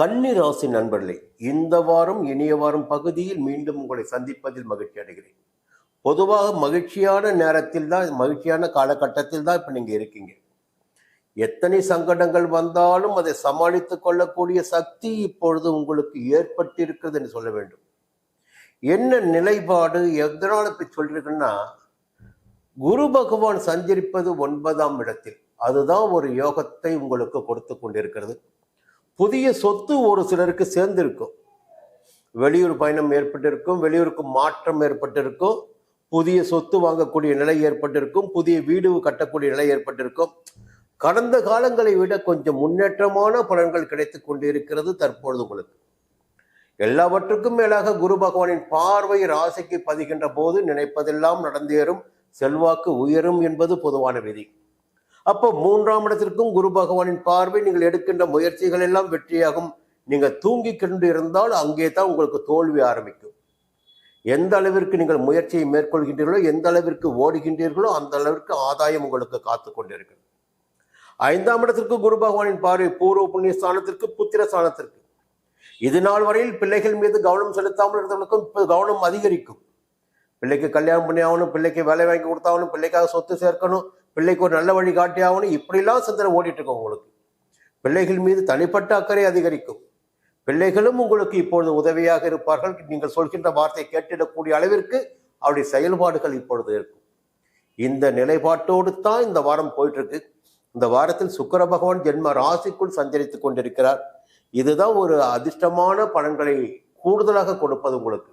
கன்னி ராசி நண்பர்களே, இந்த வாரம் இனிய வாரம் பகுதியில் மீண்டும் உங்களை சந்திப்பதில் மகிழ்ச்சி அடைகிறேன். பொதுவாக மகிழ்ச்சியான நேரத்தில் தான், மகிழ்ச்சியான காலகட்டத்தில் தான் இப்ப நீங்க இருக்கீங்க. எத்தனை சங்கடங்கள் வந்தாலும் அதை சமாளித்துக் கொள்ளக்கூடிய சக்தி இப்பொழுது உங்களுக்கு ஏற்பட்டிருக்கிறது என்று சொல்ல வேண்டும். என்ன நிலைப்பாடு, எதனால இப்ப சொல்றீங்கன்னா, குரு பகவான் சஞ்சரிப்பது 9ஆம் இடத்தில், அதுதான் ஒரு யோகத்தை உங்களுக்கு கொடுத்து கொண்டிருக்கிறது. புதிய சொத்து ஒரு சிலருக்கு சேர்ந்திருக்கும். வெளியூர் பயணம் ஏற்பட்டிருக்கும், வெளியூருக்கு மாற்றம் ஏற்பட்டிருக்கும், புதிய சொத்து வாங்கக்கூடிய நிலை ஏற்பட்டிருக்கும், புதிய வீடு கட்டக்கூடிய நிலை ஏற்பட்டிருக்கும். கடந்த காலங்களை விட கொஞ்சம் முன்னேற்றமான பலன்கள் கிடைத்துக் கொண்டிருக்கிறது தற்பொழுது உங்களுக்கு. எல்லாவற்றுக்கும் மேலாக குரு பகவானின் பார்வை ராசிக்கு பதிகின்ற போது நினைப்பதெல்லாம் நடந்தேறும், செல்வாக்கு உயரும் என்பது பொதுவான விதி. அப்போ 3ஆம் இடத்திற்கும் குரு பகவானின் பார்வை, நீங்கள் எடுக்கின்ற முயற்சிகள் எல்லாம் வெற்றியாகும். நீங்க தூங்கி கொண்டு இருந்தால் அங்கே தான் உங்களுக்கு தோல்வி ஆரம்பிக்கும். எந்த அளவிற்கு நீங்கள் முயற்சியை மேற்கொள்கின்றீர்களோ, எந்த அளவிற்கு ஓடுகின்றீர்களோ, அந்த அளவிற்கு ஆதாயம் உங்களுக்கு காத்து கொண்டிருக்கிறது. 5ஆம் இடத்திற்கு குரு பகவானின் பார்வை பூர்வ புண்ணிய ஸ்தானத்திற்கு, புத்திர ஸ்தானத்திற்கு. இது நாள் வரையில் பிள்ளைகள் மீது கவனம் செலுத்தாமல் இருந்தவர்களுக்கும் இப்போ கவனம் அதிகரிக்கும். பிள்ளைக்கு கல்யாணம் பண்ணி ஆகணும், பிள்ளைக்கு வேலை வாங்கி கொடுத்தாகணும், பிள்ளைக்காக சொத்து சேர்க்கணும், பிள்ளைக்கு ஒரு நல்ல வழி காட்டி ஆகணும், இப்படிலாம் சிந்தனை ஓடிட்டு இருக்கும் உங்களுக்கு. பிள்ளைகள் மீது தனிப்பட்ட அக்கறை அதிகரிக்கும். பிள்ளைகளும் உங்களுக்கு இப்பொழுது உதவியாக இருப்பார்கள். நீங்கள் சொல்கின்ற வார்த்தை கேட்டிடக்கூடிய அளவிற்கு அவருடைய செயல்பாடுகள் இப்பொழுது இருக்கும். இந்த நிலைப்பாட்டோடு தான் இந்த வாரம் போயிட்டு இருக்கு. இந்த வாரத்தில் சுக்கிர பகவான் ஜென்ம ராசிக்குள் சஞ்சரித்துக் கொண்டிருக்கிறார். இதுதான் ஒரு அதிர்ஷ்டமான பலன்களை கூடுதலாக கொடுப்பது உங்களுக்கு.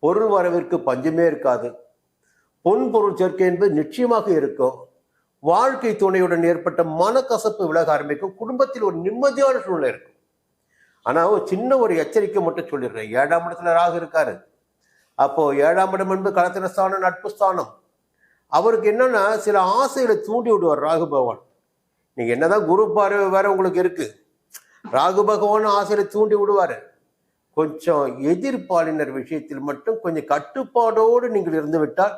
பொருள் வரவிற்கு பஞ்சமே இருக்காது. பொன் பொருள் சேர்க்கை என்பது நிச்சயமாக இருக்கும். வாழ்க்கை துணையுடன் ஏற்பட்ட மனக்கசப்பு விலக ஆரம்பிக்கும். குடும்பத்தில் ஒரு நிம்மதியான சூழ்நிலை இருக்கும். ஆனா ஒரு சின்ன ஒரு எச்சரிக்கை மட்டும் சொல்லிடுறேன். 7ஆம் இடத்துல ராகு இருக்காரு. அப்போ 7ஆம் இடம் என்பது களத்திர ஸ்தானம், நட்பு ஸ்தானம். அவருக்கு என்னன்னா சில ஆசைகளை தூண்டி விடுவார் ராகு பகவான். நீங்க என்னதான் குரு பார்வை வேற உங்களுக்கு இருக்கு, ராகு பகவான் ஆசையை தூண்டி விடுவாரு. கொஞ்சம் எதிர்பாலினர் விஷயத்தில் மட்டும் கொஞ்சம் கட்டுப்பாடோடு நீங்கள் இருந்து விட்டால்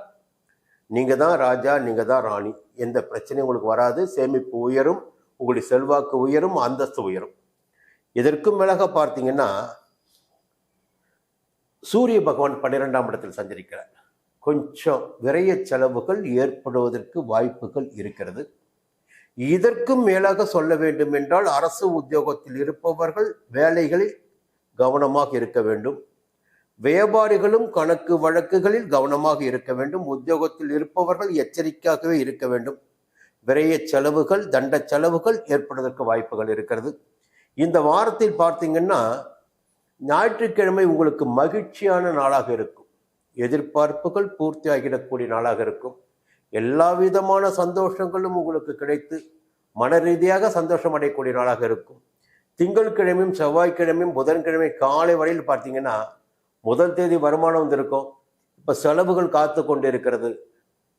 நீங்க தான் ராஜா, நீங்க தான் ராணி. எந்த பிரச்சனையும் உங்களுக்கு வராது. சேமிப்பு உயரும், உங்களுடைய செல்வாக்கு உயரும், அந்தஸ்து உயரும். இதற்கும் மேலாக பார்த்தீங்கன்னா சூரிய பகவான் 12ஆம் இடத்தில் சஞ்சரிக்கிறார். கொஞ்சம் விரைய செலவுகள் ஏற்படுவதற்கு வாய்ப்புகள் இருக்கிறது. இதற்கும் மேலாக சொல்ல வேண்டும் என்றால் அரசு உத்தியோகத்தில் இருப்பவர்கள் வேலைகளில் கவனமாக இருக்க வேண்டும். வியாபாரிகளும் கணக்கு வழக்குகளில் கவனமாக இருக்க வேண்டும். உத்தியோகத்தில் இருப்பவர்கள் எச்சரிக்கையாகவே இருக்க வேண்டும். விரைய செலவுகள், தண்ட செலவுகள் ஏற்படுவதற்கு வாய்ப்புகள் இருக்கிறது. இந்த வாரத்தில் பார்த்தீங்கன்னா ஞாயிற்றுக்கிழமை உங்களுக்கு மகிழ்ச்சியான நாளாக இருக்கும். எதிர்பார்ப்புகள் பூர்த்தி ஆகிடக்கூடிய நாளாக இருக்கும். எல்லா விதமான சந்தோஷங்களும் உங்களுக்கு கிடைத்து மன ரீதியாக சந்தோஷம் அடையக்கூடிய நாளாக இருக்கும். திங்கட்கிழமையும் செவ்வாய்க்கிழமையும் புதன்கிழமை காலை வரையில் பார்த்தீங்கன்னா முதல் தேதி வருமானம் வந்திருக்கும். இப்போ செலவுகள் காத்து கொண்டு இருக்கிறது.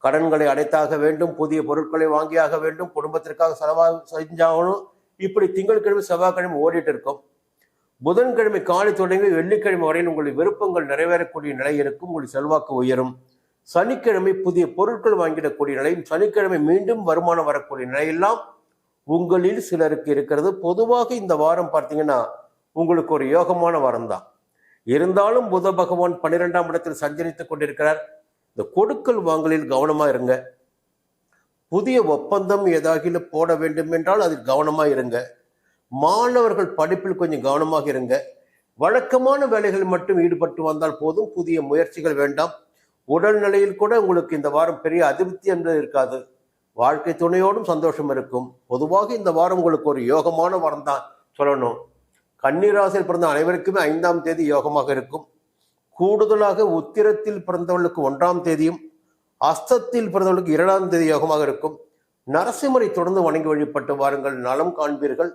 கடன்களை அடைத்தாக வேண்டும், புதிய பொருட்களை வாங்கியாக வேண்டும், குடும்பத்திற்காக செலவாக செஞ்சாகணும். இப்படி திங்கட்கிழமை செவ்வாய்க்கிழமை ஓடிட்டு இருக்கும். புதன்கிழமை காலை தொடங்கி வெள்ளிக்கிழமை வரையில் உங்களுடைய விருப்பங்கள் நிறைவேறக்கூடிய நிலை இருக்கும். உங்களுடைய செல்வாக்கு உயரும். சனிக்கிழமை புதிய பொருட்கள் வாங்கிடக்கூடிய நிலையும், சனிக்கிழமை மீண்டும் வருமானம் வரக்கூடிய நிலையெல்லாம் உங்களில் சிலருக்கு இருக்கிறது. பொதுவாக இந்த வாரம் பார்த்தீங்கன்னா உங்களுக்கு ஒரு யோகமான வாரம் தான். இருந்தாலும் புத பகவான் 12ஆம் இடத்தில் சஞ்சரித்துக் கொண்டிருக்கிறார். இந்த கொடுக்கல் வாங்கலில் கவனமா இருங்க. புதிய ஒப்பந்தம் ஏதாவது போட வேண்டும் என்றால் அதில் கவனமா இருங்க. மாணவர்கள் படிப்பில் கொஞ்சம் கவனமாக இருங்க. வழக்கமான வேலைகள் மட்டும் ஈடுபட்டு வந்தால் போதும், புதிய முயற்சிகள் வேண்டாம். உடல்நிலையில் கூட உங்களுக்கு இந்த வாரம் பெரிய அதிருப்தி என்பது இருக்காது. வாழ்க்கை துணையோடும் சந்தோஷம் இருக்கும். பொதுவாக இந்த வாரம் உங்களுக்கு ஒரு யோகமான வாரம் தான் சொல்லணும். கன்னிராசியில் பிறந்த அனைவருக்குமே 5ஆம் தேதி யோகமாக இருக்கும். கூடுதலாக உத்திரத்தில் பிறந்தவர்களுக்கு 1ஆம் தேதியும், அஸ்தத்தில் பிறந்தவர்களுக்கு 2ஆம் தேதி யோகமாக இருக்கும். நரசிம்மரை தொடர்ந்து வணங்கி வழிபட்டு வாருங்கள், நலம் காண்பீர்கள்.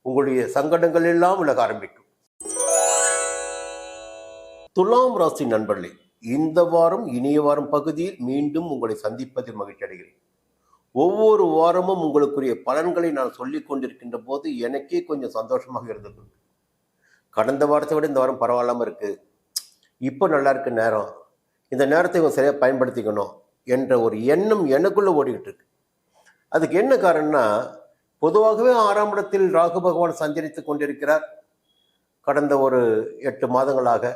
உங்களுடைய சங்கடங்கள் எல்லாம் விலக ஆரம்பிக்கும். துலாம் ராசி நண்பர்களே, இந்த வாரம் இனிய வாரம் பகுதியில் மீண்டும் உங்களை சந்திப்பதில் மகிழ்ச்சி அடைகிறேன். ஒவ்வொரு வாரமும் உங்களுக்குரிய பலன்களை நான் சொல்லிக் கொண்டிருக்கின்ற போது எனக்கே கொஞ்சம் சந்தோஷமாக இருந்தது. கடந்த வாரத்தை விட இந்த வாரம் பரவாயில்லாமல் இருக்கு, இப்போ நல்லா இருக்கு நேரம், இந்த நேரத்தை இவங்க சரியாக பயன்படுத்திக்கணும் என்ற ஒரு எண்ணம் எனக்குள்ளே ஓடிக்கிட்டு இருக்கு. அதுக்கு என்ன காரணம்னா, பொதுவாகவே 6ஆம் இடத்தில் ராகு பகவான் சஞ்சரித்து கொண்டிருக்கிறார் கடந்த ஒரு 8 மாதங்களாக.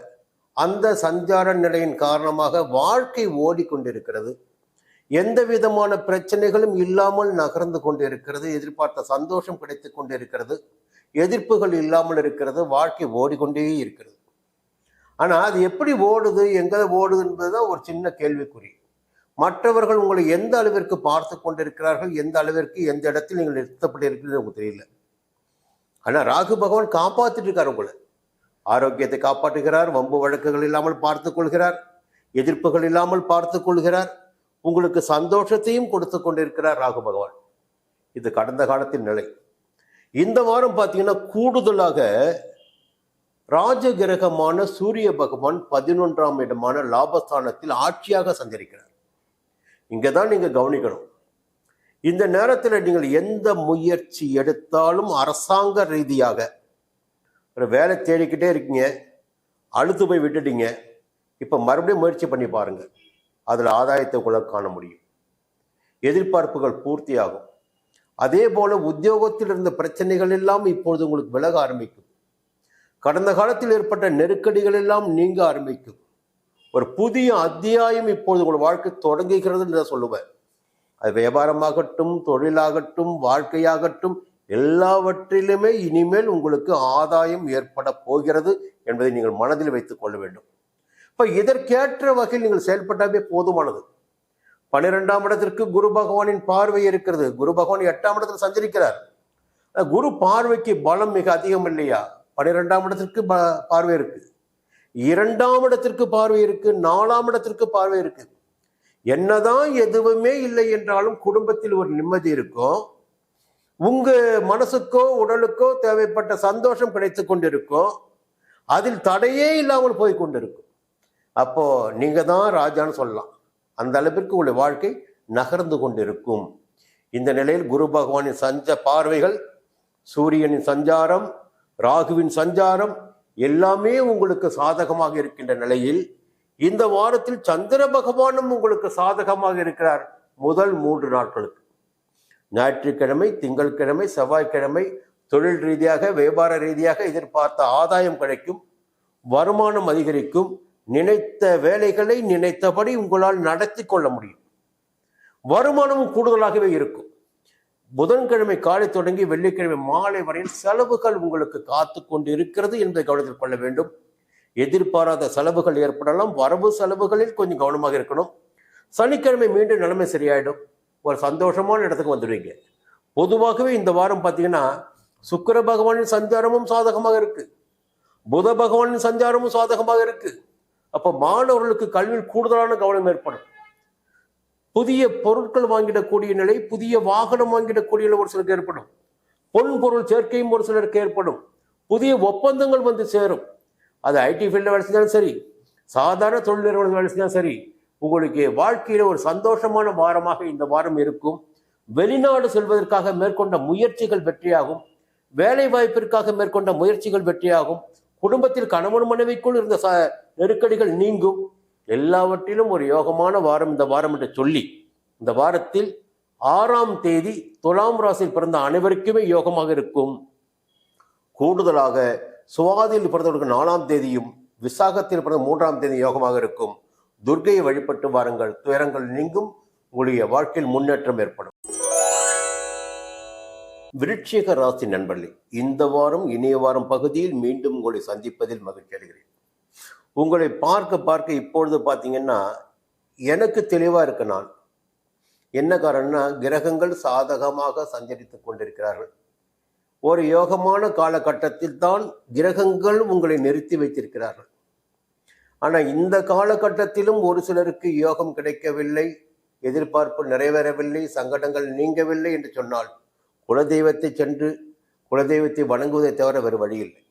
அந்த சஞ்சார நிலையின் காரணமாக வாழ்க்கை ஓடிக்கொண்டிருக்கிறது. எந்த விதமான பிரச்சனைகளும் இல்லாமல் நகர்ந்து கொண்டிருக்கிறது. எதிர்பார்த்த சந்தோஷம் கிடைத்து கொண்டிருக்கிறது. எதிர்ப்புகள் இல்லாமல் இருக்கிறது. வாழ்க்கை ஓடிக்கொண்டே இருக்கிறது. ஆனால் அது எப்படி ஓடுது, எங்கே ஓடுது என்பதுதான் ஒரு சின்ன கேள்விக்குறி. மற்றவர்கள் உங்களை எந்த அளவிற்கு பார்த்து கொண்டிருக்கிறார்கள், எந்த அளவிற்கு எந்த இடத்தில் நீங்கள் நிறுத்தப்பட்டிருக்கிறது உங்களுக்கு தெரியல. ஆனால் ராகு பகவான் காப்பாற்றிட்டு இருக்கார். உங்களை ஆரோக்கியத்தை காப்பாற்றுகிறார். வம்பு வழக்குகள் இல்லாமல் பார்த்து கொள்கிறார். எதிர்ப்புகள் இல்லாமல் பார்த்து கொள்கிறார். உங்களுக்கு சந்தோஷத்தையும் கொடுத்து கொண்டிருக்கிறார் ராகு பகவான். இது கடந்த காலத்தின் நிலை. இந்த வாரம் பார்த்தீங்கன்னா கூடுதலாக ராஜகிரகமான சூரிய பகவான் 11ஆம் இடமான லாபஸ்தானத்தில் ஆட்சியாக சஞ்சரிக்கிறார். இங்கே தான் நீங்கள் கவனிக்கணும். இந்த நேரத்தில் நீங்கள் எந்த முயற்சி எடுத்தாலும் அரசாங்க ரீதியாக ஒரு வேலை தேடிக்கிட்டே இருக்கீங்க, அழுத்து போய் விட்டுட்டீங்க, இப்போ மறுபடியும் முயற்சி பண்ணி பாருங்க, அதில் ஆதாயத்தை கூட காண முடியும். எதிர்பார்ப்புகள் பூர்த்தியாகும். அதே போல உத்தியோகத்தில் இருந்த பிரச்சனைகள் எல்லாம் இப்பொழுது உங்களுக்கு விலக ஆரம்பிக்கும். கடந்த காலத்தில் ஏற்பட்ட நெருக்கடிகள் எல்லாம் நீங்க ஆரம்பிக்கும். ஒரு புதிய அத்தியாயம் இப்பொழுது உங்கள் வாழ்க்கை தொடங்குகிறது என்று சொல்லுவேன். அது வியாபாரமாகட்டும், தொழிலாகட்டும், வாழ்க்கையாகட்டும், எல்லாவற்றிலுமே இனிமேல் உங்களுக்கு ஆதாயம் ஏற்பட போகிறது என்பதை நீங்கள் மனதில் வைத்துக் கொள்ள வேண்டும். இப்போ இதற்கேற்ற வகையில் நீங்கள் செயல்பட்டாவே போதுமானது. 12ஆம் இடத்திற்கு குரு பகவானின் பார்வை இருக்கிறது. குரு பகவான் 8ஆம் இடத்தில் சஞ்சரிக்கிறார். குரு பார்வைக்கு பலம் மிக அதிகம் இல்லையா? 12ஆம் இடத்திற்கு பார்வை இருக்கு, 2ஆம் இடத்திற்கு பார்வை இருக்கு, 4ஆம் இடத்திற்கு பார்வை இருக்கு. என்னதான் எதுவுமே இல்லை என்றாலும் குடும்பத்தில் ஒரு நிம்மதி இருக்கும். உங்க மனசுக்கோ உடலுக்கோ தேவைப்பட்ட சந்தோஷம் கிடைத்து கொண்டிருக்கும். அதில் தடையே இல்லாமல் போய் கொண்டிருக்கும். அப்போ நீங்க தான் ராஜான்னு சொல்லலாம். அந்த அளவிற்கு உங்களுடைய வாழ்க்கை நகர்ந்து கொண்டிருக்கும். இந்த நிலையில் குரு பகவானின் பார்வைகள், சூரியனின் சஞ்சாரம், ராகுவின் சஞ்சாரம் எல்லாமே உங்களுக்கு சாதகமாக இருக்கின்ற நிலையில் இந்த வாரத்தில் சந்திர பகவானும் உங்களுக்கு சாதகமாக இருக்கிறார். முதல் 3 நாட்களுக்கு ஞாயிற்றுக்கிழமை, திங்கட்கிழமை, செவ்வாய்க்கிழமை தொழில் ரீதியாக, வியாபார ரீதியாக எதிர்பார்த்த ஆதாயம் கிடைக்கும், வருமானம் அதிகரிக்கும், நினைத்த வேலைகளை நினைத்தபடி உங்களால் நடத்தி கொள்ள முடியும். வருமானமும் கூடுதலாகவே இருக்கும். புதன்கிழமை காலை தொடங்கி வெள்ளிக்கிழமை மாலை வரையில் செலவுகள் உங்களுக்கு காத்து கொண்டு இருக்கிறது என்பதை கவனத்தில் கொள்ள வேண்டும். எதிர்பாராத செலவுகள் ஏற்படலாம். வரவு செலவுகளில் கொஞ்சம் கவனமாக இருக்கணும். சனிக்கிழமை மீண்டும் நிலைமை சரியாயிடும். ஒரு சந்தோஷமான இடத்துக்கு வந்துடுவீங்க. பொதுவாகவே இந்த வாரம் பார்த்தீங்கன்னா சுக்கிர பகவானின் சஞ்சாரமும் சாதகமாக இருக்கு. புத பகவானின் சஞ்சாரமும் சாதகமாக இருக்கு. அப்ப மாணவர்களுக்கு கல்வியில் கூடுதலான கவனம் ஏற்படும். புதிய பொருட்கள் வாங்கிடக்கூடிய நிலை, புதிய வாகனம் வாங்கிடக்கூடிய ஒரு சிலருக்கு ஏற்படும். பொன் பொருள் சேர்க்கையும் ஒரு சிலருக்கு ஏற்படும். புதிய ஒப்பந்தங்கள் வந்து சேரும். அது ஐடி ஃபீல்டில் வேலை செஞ்சாலும் சரி, சாதாரண தொழில் நிறுவனங்கள் வேலை செஞ்சாலும் சரி, உங்களுக்கு வாழ்க்கையில ஒரு சந்தோஷமான வாரமாக இந்த வாரம் இருக்கும். வெளிநாடு செல்வதற்காக மேற்கொண்ட முயற்சிகள் வெற்றியாகும். வேலை வாய்ப்பிற்காக மேற்கொண்ட முயற்சிகள் வெற்றியாகும். குடும்பத்தில் கணவன் மனைவிக்குள் இருந்த நெருக்கடிகள் நீங்கும். எல்லாவற்றிலும் ஒரு யோகமான வாரம் இந்த வாரம் என்று சொல்லி, இந்த வாரத்தில் 6ஆம் தேதி துலாம் ராசியில் பிறந்த அனைவருக்குமே யோகமாக இருக்கும். கூடுதலாக சுவாதியில் பிறந்தவர்களுக்கு 4ஆம் தேதியும் விசாகத்தில் பிறந்த 3ஆம் தேதி யோகமாக இருக்கும். துர்க்கையை வழிபட்டு வாருங்கள், துயரங்கள் நீங்கும், உங்களுடைய வாழ்க்கையில் முன்னேற்றம் ஏற்படும். விருட்சிக ராசி நண்பர்களே, இந்த வாரம் இனிய வாரம் பகுதியில் மீண்டும் உங்களை சந்திப்பதில் மகிழ்ச்சி அடைகிறேன். உங்களை பார்க்க இப்பொழுது பார்த்தீங்கன்னா எனக்கு தெளிவா இருக்கு. நான் என்ன காரணம்னா, கிரகங்கள் சாதகமாக சஞ்சரித்துக் கொண்டிருக்கிறார்கள். ஒரு யோகமான காலகட்டத்தில் தான் கிரகங்கள் உங்களை நிறுத்தி வைத்திருக்கிறார்கள். ஆனா இந்த காலகட்டத்திலும் ஒரு சிலருக்கு யோகம் கிடைக்கவில்லை, எதிர்பார்ப்பு நிறைவேறவில்லை, சங்கடங்கள் நீங்கவில்லை என்று சொன்னால் குலதெய்வத்தை சென்று குலதெய்வத்தை வணங்குவதை தவிர வேறு வழி இல்லை.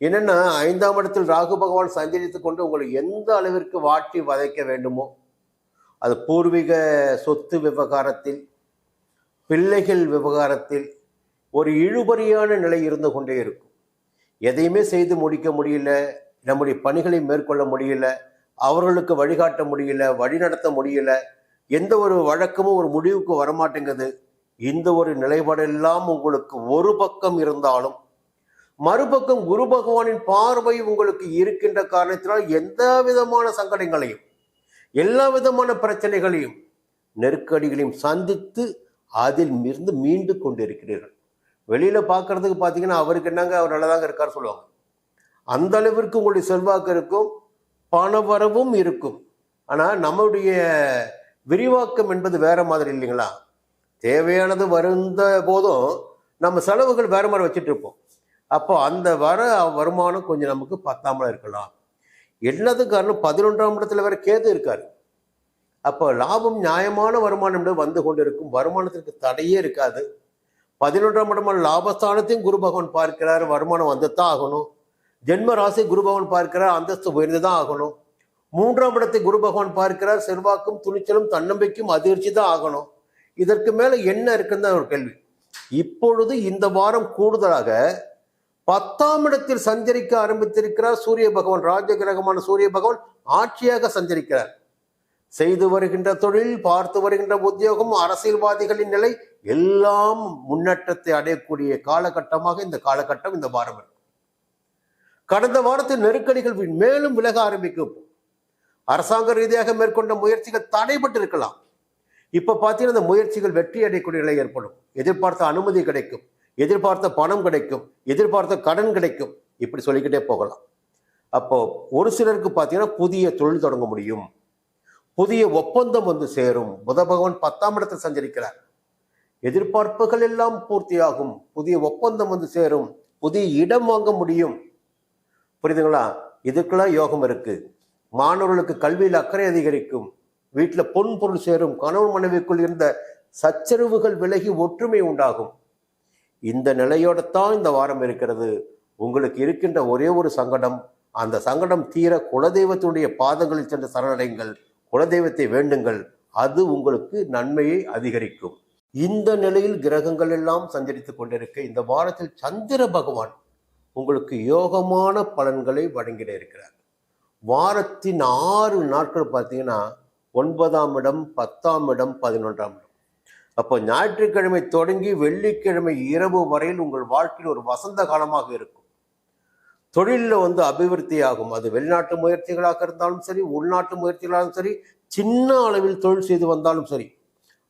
என்னன்னா, 5ஆம் இடத்தில் ராகு பகவான் சஞ்சரித்துக் கொண்டு உங்களை எந்த அளவிற்கு வாட்டி வதைக்க வேண்டுமோ, அது பூர்வீக சொத்து விவகாரத்தில், பிள்ளைகள் விவகாரத்தில் ஒரு இழுபறியான நிலை இருந்து கொண்டே இருக்கும். எதையுமே செய்து முடிக்க முடியல, நம்முடைய பணிகளை மேற்கொள்ள முடியல, அவர்களுக்கு வழிகாட்ட முடியல, வழிநடத்த முடியல, எந்த ஒரு வழக்கமும் ஒரு முடிவுக்கு வரமாட்டேங்குது. இந்த ஒரு நிலைப்பாடெல்லாம் உங்களுக்கு ஒரு பக்கம் இருந்தாலும், மறுபக்கம் குரு பகவானின் பார்வை உங்களுக்கு இருக்கின்ற காரணத்தினால் எந்த விதமான சங்கடங்களையும், எல்லா விதமான பிரச்சனைகளையும், நெருக்கடிகளையும் சந்தித்து அதில் இருந்து மீண்டு கொண்டிருக்கிறீர்கள். வெளியில பார்க்கறதுக்கு பார்த்தீங்கன்னா அவருக்கு என்னங்க, அவர் நல்லதாங்க இருக்கார் சொல்லுவாங்க. அந்த அளவிற்கு உங்களுடைய செல்வாக்கு இருக்கும், பணவரவும் இருக்கும். ஆனா நம்முடைய விரிவாக்கம் என்பது வேற மாதிரி இல்லைங்களா? தேவையானது வருந்த போதும் நம்ம செலவுகள் வேற மாதிரி வச்சுட்டு இருப்போம். அப்போ அந்த வருமானம் கொஞ்சம் நமக்கு பத்தாமல இருக்கலாம். என்னது காரணம், 11ஆம் இடத்துல வேற கேது இருக்காரு. அப்போ லாபம், நியாயமான வருமானம் என்பது வந்து கொண்டு இருக்கும். வருமானத்திற்கு தடையே இருக்காது. 11ஆம் இடமான லாபஸ்தானத்தையும் குரு பகவான் பார்க்கிறார், வருமானம் வந்துதான் ஆகணும். ஜென்ம ராசி குரு பகவான் பார்க்கிறார், அந்தஸ்து உயர்ந்துதான் ஆகணும். 3ஆம் இடத்தை குரு பகவான் பார்க்கிறார், செல்வாக்கும் துணிச்சலும் தன்னம்பிக்கையும் அதிர்ச்சி தான் ஆகணும். இதற்கு மேல என்ன இருக்குன்னு ஒரு கேள்வி. இப்பொழுது இந்த வாரம் கூடுதலாக 10ஆம் இடத்தில் சஞ்சரிக்க ஆரம்பித்திருக்கிறார் சூரிய பகவான். ராஜ கிரகமான சூரிய பகவான் ஆட்சியாக சஞ்சரிக்கிறார். செய்து வருகின்ற தொழில், பார்த்து வருகின்ற உத்தியோகம், அரசியல்வாதிகளின் நிலை எல்லாம் முன்னேற்றத்தை அடையக்கூடிய காலகட்டமாக இந்த காலகட்டம், இந்த வாரம் இருக்கு. கடந்த வாரத்தில் நெருக்கடிகள் மேலும் விலக ஆரம்பிக்கும். அரசாங்க ரீதியாக மேற்கொண்ட முயற்சிகள் தடைபட்டு இருக்கலாம். இப்ப பார்த்தீங்கன்னா இந்த முயற்சிகள் வெற்றி அடையக்கூடிய நிலை ஏற்படும். எதிர்பார்த்த அனுமதி கிடைக்கும், எதிர்பார்த்த பணம் கிடைக்கும், எதிர்பார்த்த கடன் கிடைக்கும், இப்படி சொல்லிக்கிட்டே போகலாம். அப்போ ஒரு சிலருக்கு பார்த்தீங்கன்னா புதிய தொழில் தொடங்க முடியும், புதிய ஒப்பந்தம் வந்து சேரும். புத பகவான் 10ஆம் இடத்தில் சஞ்சரிக்கிறார். எதிர்பார்ப்புகள் எல்லாம் பூர்த்தியாகும், புதிய ஒப்பந்தம் வந்து சேரும், புதிய இடம் வாங்க முடியும். புரியுதுங்களா? இதுக்கெல்லாம் யோகம் இருக்கு. மாணவர்களுக்கு கல்வியில் அக்கறை அதிகரிக்கும், வீட்டில் பொன் பொருள் சேரும், கணவன் மனைவிக்குள் இருந்த சச்சரவுகள் விலகி ஒற்றுமை உண்டாகும். இந்த நிலையோட தான் இந்த வாரம் இருக்கிறது. உங்களுக்கு இருக்கின்ற ஒரே ஒரு சங்கடம், அந்த சங்கடம் தீர குலதெய்வத்தினுடைய பாதங்களில் சென்று சரணடைங்கள், குலதெய்வத்தை வேண்டுங்கள், அது உங்களுக்கு நன்மையை அதிகரிக்கும். இந்த நிலையில் கிரகங்கள் எல்லாம் சஞ்சரித்துக் கொண்டிருக்க இந்த வாரத்தில் சந்திர பகவான் உங்களுக்கு யோகமான பலன்களை வழங்கிட இருக்கிறார். வாரத்தின் 6 நாட்கள் பார்த்தீங்கன்னா 9ஆம் இடம், 10ஆம் இடம், 11ஆம் இடம். அப்போ ஞாயிற்றுக்கிழமை தொடங்கி வெள்ளிக்கிழமை இரவு வரையில் உங்கள் வாழ்க்கையில் ஒரு வசந்த காலமாக இருக்கும். தொழிலில் அபிவிருத்தி ஆகும். அது வெளிநாட்டு முயற்சிகளாக இருந்தாலும் சரி, உள்நாட்டு முயற்சிகளாலும் சரி, சின்ன அளவில் தொழில் செய்து வந்தாலும் சரி,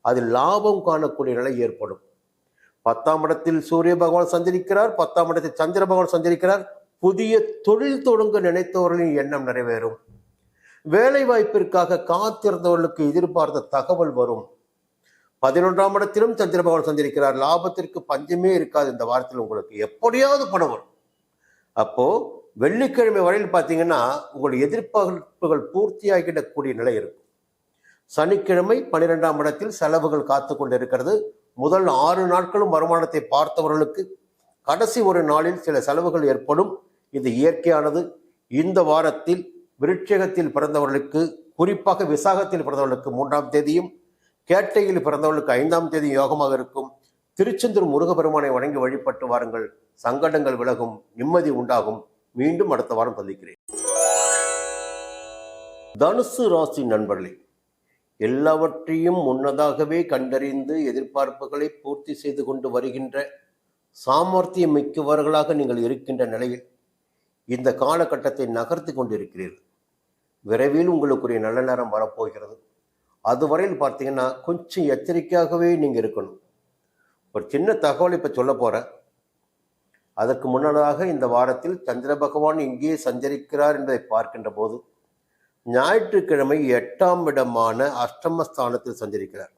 அதில் லாபம் காணக்கூடிய நிலை ஏற்படும். 10ஆம் இடத்தில் சூரிய பகவான் சஞ்சரிக்கிறார், 10ஆம் இடத்தில் சந்திர பகவான் சஞ்சரிக்கிறார். புதிய தொழில் தொடங்க நினைத்தவர்களின் எண்ணம் நிறைவேறும். வேலை வாய்ப்பிற்காக காத்திருந்தவர்களுக்கு எதிர்பார்த்த தகவல் வரும். 11ஆம் இடத்திலும் சந்திர பகவான் சஞ்சரிக்கிறார். லாபத்திற்கு பஞ்சமே இருக்காது. இந்த வாரத்தில் உங்களுக்கு எப்படியாவது பணம் வரும். அப்போ வெள்ளிக்கிழமை வரையில் பார்த்தீங்கன்னா உங்களுடைய எதிர்பார்ப்புகள் பூர்த்தியாகிடக்கூடிய நிலை இருக்கும். சனிக்கிழமை 12ஆம் இடத்தில் செலவுகள் காத்து கொண்டு இருக்கிறது. முதல் 6 நாட்களும் வருமானத்தை பார்த்தவர்களுக்கு கடைசி ஒரு நாளில் சில செலவுகள் ஏற்படும். இது இயற்கையானது. இந்த வாரத்தில் விருட்சிகத்தில் பிறந்தவர்களுக்கு, குறிப்பாக விசாகத்தில் பிறந்தவர்களுக்கு 3ஆம் தேதியும், கேட்டையில் பிறந்தவர்களுக்கு 5ஆம் தேதியும் யோகமாக இருக்கும். திருச்செந்தூர் முருகப்பெருமானை வணங்கி வழிபட்டு வாருங்கள். சங்கடங்கள் விலகும், நிம்மதி உண்டாகும். மீண்டும் அடுத்த வாரம் சந்திக்கிறேன். தனுசு ராசி நண்பர்களே, எல்லாவற்றையும் முன்னதாகவே கண்டறிந்து எதிர்பார்ப்புகளை பூர்த்தி செய்து கொண்டு வருகின்ற சாமர்த்தியம் மிக்கவர்களாக நீங்கள் இருக்கின்ற நிலையில் இந்த காலகட்டத்தை நகர்த்தி கொண்டிருக்கிறீர்கள். விரைவில் உங்களுக்குரிய நல்ல நேரம் வரப்போகிறது. அதுவரையில் பார்த்தீங்கன்னா கொஞ்சம் எச்சரிக்கையாகவே நீங்கள் இருக்கணும். ஒரு சின்ன தகவல் இப்போ சொல்ல போகிறேன். அதற்கு முன்னதாக இந்த வாரத்தில் சந்திர பகவான் இங்கே சஞ்சரிக்கிறார் என்பதை பார்க்கின்ற போது ஞாயிற்றுக்கிழமை 8ஆம் இடமான அஷ்டமஸ்தானத்தில் சஞ்சரிக்கிறார்.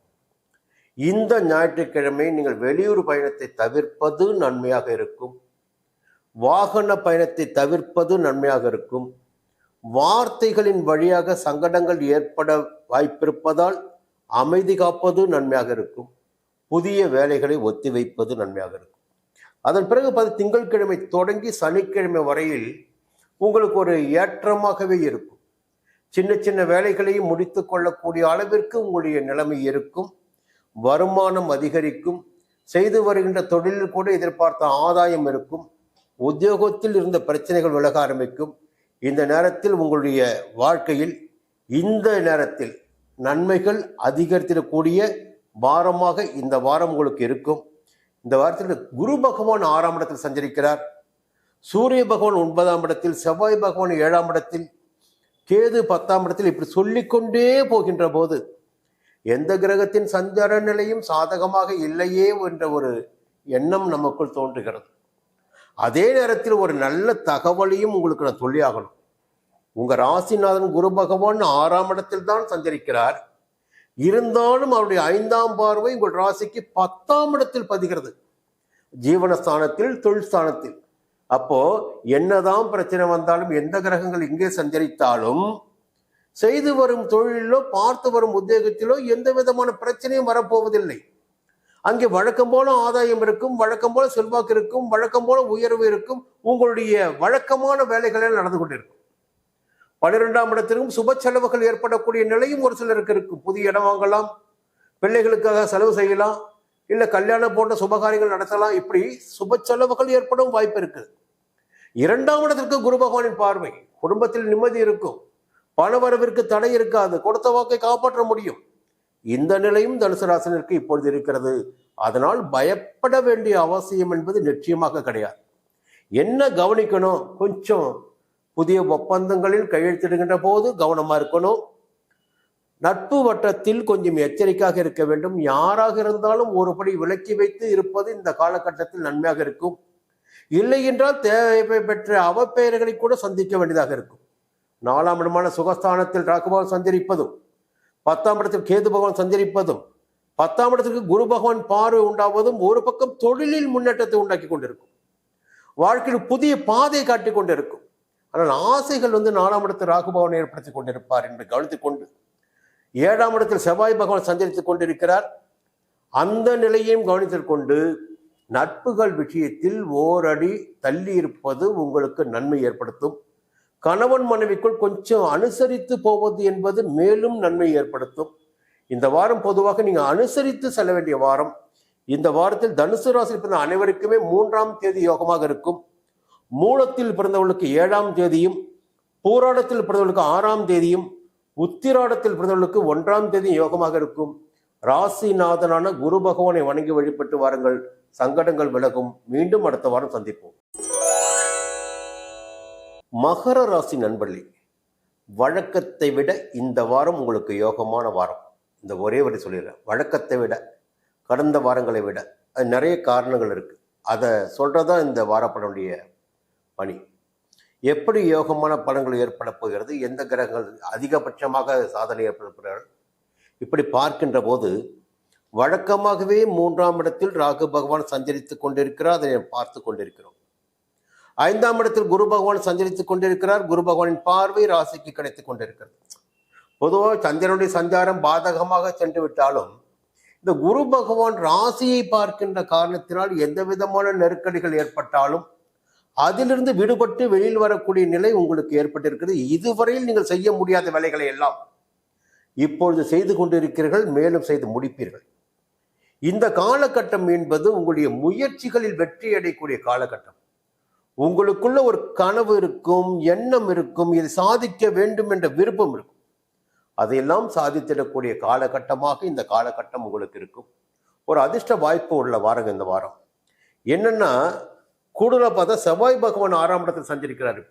இந்த ஞாயிற்றுக்கிழமை நீங்கள் வெளியூர் பயணத்தை தவிர்ப்பது நன்மையாக இருக்கும். வாகன பயணத்தை தவிர்ப்பது நன்மையாக இருக்கும். வார்த்தைகளின் வழியாக சங்கடங்கள் ஏற்பட வாய்ப்பிருப்பதால் அமைதி காப்பது நன்மையாக இருக்கும். புதிய வேலைகளை ஒத்திவைப்பது நன்மையாக இருக்கும். அதன் பிறகு திங்கட்கிழமை தொடங்கி சனிக்கிழமை வரையில் உங்களுக்கு ஒரு ஏற்றமாகவே இருக்கும். சின்ன சின்ன வேலைகளையும் முடித்து கொள்ளக்கூடிய அளவிற்கு உங்களுடைய நிலைமை இருக்கும். வருமானம் அதிகரிக்கும். செய்து வருகின்ற தொழிலில் கூட எதிர்பார்த்த ஆதாயம் இருக்கும். உத்தியோகத்தில் இருந்த பிரச்சனைகள் விலக ஆரம்பிக்கும். இந்த நேரத்தில் உங்களுடைய வாழ்க்கையில் இந்த நேரத்தில் நன்மைகள் அதிகரித்திடக்கூடிய வாரமாக இந்த வாரம் உங்களுக்கு இருக்கும். இந்த வாரத்தில் குரு பகவான் 6ஆம் இடத்தில் சஞ்சரிக்கிறார். சூரிய பகவான் 9ஆம் இடத்தில், செவ்வாய் பகவான் 7ஆம் இடத்தில், கேது 10ஆம் இடத்தில். இப்படி சொல்லிக்கொண்டே போகின்ற போது எந்த கிரகத்தின் சஞ்சார நிலையும் சாதகமாக இல்லையே என்ற ஒரு எண்ணம் நமக்குள் தோன்றுகிறது. அதே நேரத்தில் ஒரு நல்ல தகவலையும் உங்களுக்கு நான் சொல்லி ஆகணும். உங்க ராசிநாதன் குரு பகவான் 6ஆம் இடத்தில் தான் சஞ்சரிக்கிறார். இருந்தாலும் அவருடைய 5ஆம் பார்வை உங்கள் ராசிக்கு 10ஆம் இடத்தில் பதிகிறது, ஜீவனஸ்தானத்தில், தொழில் ஸ்தானத்தில். அப்போ என்னதான் பிரச்சனை வந்தாலும், எந்த கிரகங்கள் இங்கே சஞ்சரித்தாலும், செய்து வரும் தொழிலிலோ பார்த்து வரும் உத்தியோகத்திலோ எந்த விதமான பிரச்சனையும் வரப்போவதில்லை. அங்கே வழக்கம் போல ஆதாயம் இருக்கும், வழக்கம் போல செல்வாக்கு இருக்கும், வழக்கம் போல உயர்வு இருக்கும். உங்களுடைய வழக்கமான வேலைகளில் நடந்து கொண்டிருக்கும். 12ஆம் இடத்திற்கும் சுப செலவுகள் ஏற்படக்கூடிய நிலையும் ஒரு சிலருக்கு இருக்கும். புதிய இடம் வாங்கலாம், பிள்ளைகளுக்காக செலவு செய்யலாம், இல்லை கல்யாணம் போன்ற சுபகாரியங்கள் நடத்தலாம். இப்படி சுப செலவுகள் ஏற்படும் வாய்ப்பு இருக்கு. 2ஆம் இடத்திற்கு குரு பகவானின் பார்வை. குடும்பத்தில் நிம்மதி இருக்கும், பணவரவிற்கு தடை இருக்காது, கொடுத்த வாக்கை காப்பாற்ற முடியும். இந்த நிலையும் தனுசு ராசினருக்கு இப்பொழுது இருக்கிறது. அதனால் பயப்பட வேண்டிய அவசியம் என்பது நிச்சயமாக கிடையாது. என்ன கவனிக்கணும், கொஞ்சம் புதிய ஒப்பந்தங்களில் கையெழுத்திடுகின்ற போது கவனமா இருக்கணும். நட்பு வட்டத்தில் கொஞ்சம் எச்சரிக்கையாக இருக்க வேண்டும். யாராக இருந்தாலும் ஒருபடி விலக்கி வைத்து இருப்பது இந்த காலகட்டத்தில் நன்மையாக இருக்கும். இல்லை என்றால் தேவை பெற்ற அவப்பெயர்களை கூட சந்திக்க வேண்டியதாக இருக்கும். 4ஆம் இடமான சுகஸ்தானத்தில் ராகு பகவான் சஞ்சரிப்பதும், 10ஆம் இடத்தில் கேது பகவான் சஞ்சரிப்பதும், 10ஆம் இடத்திற்கு குரு பகவான் பார்வை உண்டாவதும் ஒரு பக்கம் தொழிலில் முன்னேற்றத்தை உண்டாக்கி கொண்டிருக்கும். வாழ்க்கையில் புதிய பாதை காட்டிக் கொண்டிருக்கும். ஆனால் ஆசைகள் 4ஆம் இடத்தில் ராகு பகவான் ஏற்படுத்திக் கொண்டிருப்பார் என்று கவனித்துக் கொண்டு, 7ஆம் இடத்தில் செவ்வாய் பகவான் சஞ்சரித்துக் கொண்டிருக்கிறார். அந்த நிலையையும் கவனித்துக் கொண்டு நட்புகள் விஷயத்தில் ஓரடி தள்ளி இருப்பது உங்களுக்கு நன்மை ஏற்படுத்தும். கணவன் மனைவிக்குள் கொஞ்சம் அனுசரித்து போவது என்பது மேலும் நன்மை ஏற்படுத்தும். இந்த வாரம் பொதுவாக நீங்க அனுசரித்து செல்ல வேண்டிய வாரம். இந்த வாரத்தில் தனுசு ராசியில் பிறந்த அனைவருக்குமே 3ஆம் தேதி யோகமாக இருக்கும். மூலத்தில் பிறந்தவர்களுக்கு 7ஆம் தேதியும், பூராடத்தில் பிறந்தவர்களுக்கு 6ஆம் தேதியும், உத்திராடத்தில் பிறந்தவர்களுக்கு 1ஆம் தேதி யோகமாக இருக்கும். ராசிநாதனான குரு பகவானை வணங்கி வழிபட்டு வாருங்கள். சங்கடங்கள் விலகும். மீண்டும் அடுத்த வாரம் சந்திப்போம். மகர ராசி நண்பர்களே, வழக்கத்தை விட இந்த வாரம் உங்களுக்கு யோகமான வாரம். இந்த ஒரே வரை சொல்லிடுறேன், வழக்கத்தை விட, கடந்த வாரங்களை விட. அது நிறைய காரணங்கள் இருக்கு. அதை சொல்றதா இந்த வாரப்படனுடைய பணி. எப்படி யோகமான பலன்கள் ஏற்பட போகிறது, எந்த கிரகங்கள் அதிகபட்சமாக சாதனை ஏற்பட போகிறார்கள், இப்படி பார்க்கின்ற போது வழக்கமாகவே 3ஆம் இடத்தில் ராகு பகவான் சஞ்சரித்துக் கொண்டிருக்கிறார். அதை பார்த்து கொண்டிருக்கிறோம். 5ஆம் இடத்தில் குரு பகவான் சஞ்சரித்துக் கொண்டிருக்கிறார். குரு பகவானின் பார்வை ராசிக்கு கிடைத்துக் கொண்டிருக்கிறது. பொதுவாக சந்திரனுடைய சஞ்சாரம் பாதகமாக சென்று விட்டாலும் இந்த குரு பகவான் ராசியை பார்க்கின்ற காரணத்தினால் எந்த விதமான நெருக்கடிகள் ஏற்பட்டாலும் அதிலிருந்து விடுபட்டு வெளியில் வரக்கூடிய நிலை உங்களுக்கு ஏற்பட்டிருக்கிறது. இதுவரையில் நீங்கள் செய்ய முடியாத வேலைகளை எல்லாம் இப்பொழுது செய்து கொண்டிருக்கிறீர்கள், மேலும் செய்து முடிப்பீர்கள். இந்த காலகட்டம் என்பது உங்களுடைய முயற்சிகளில் வெற்றி அடையக்கூடிய காலகட்டம். உங்களுக்குள்ள ஒரு கனவு இருக்கும், எண்ணம் இருக்கும், இதை சாதிக்க வேண்டும் என்ற விருப்பம் இருக்கும். அதையெல்லாம் சாதித்திடக்கூடிய காலகட்டமாக இந்த காலகட்டம் உங்களுக்கு இருக்கும். ஒரு அதிர்ஷ்ட வாய்ப்பு உள்ள வாரம் இந்த வாரம். என்னன்னா, கூடுதலாக பார்த்தா செவ்வாய் பகவான் 6ஆம் இடத்தில் சஞ்சரிக்கிறாரு.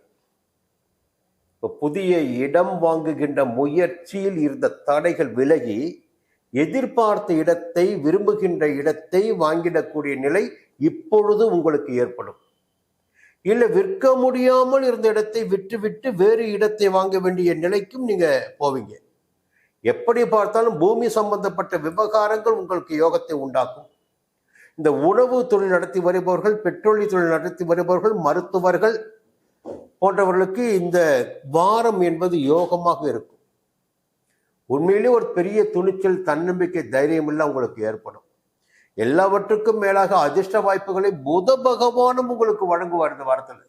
இப்போ புதிய இடம் வாங்குகின்ற முயற்சியில் இருந்த தடைகள் விலகி எதிர்பார்த்த இடத்தை, விரும்புகின்ற இடத்தை வாங்கிடக்கூடிய நிலை இப்பொழுது உங்களுக்கு ஏற்படும். இல்லை, விற்க முடியாமல் இருந்த இடத்தை விட்டு வேறு இடத்தை வாங்க வேண்டிய நிலைக்கும் நீங்க போவீங்க. எப்படி பார்த்தாலும் பூமி சம்பந்தப்பட்ட விவகாரங்கள் உங்களுக்கு யோகத்தை உண்டாக்கும். இந்த உணவு தொழில் நடத்தி வருபவர்கள், பெட்ரோலிய தொழில் நடத்தி வருபவர்கள், மருத்துவர்கள் போன்றவர்களுக்கு இந்த வாரம் என்பது யோகமாக இருக்கும். உண்மையிலே ஒரு பெரிய துணிச்சல், தன்னம்பிக்கை, தைரியம் எல்லாம் உங்களுக்கு ஏற்படும். எல்லாவற்றுக்கும் மேலாக அதிர்ஷ்ட வாய்ப்புகளை புத பகவானும் உங்களுக்கு வழங்குவார் இந்த வாரத்தில்.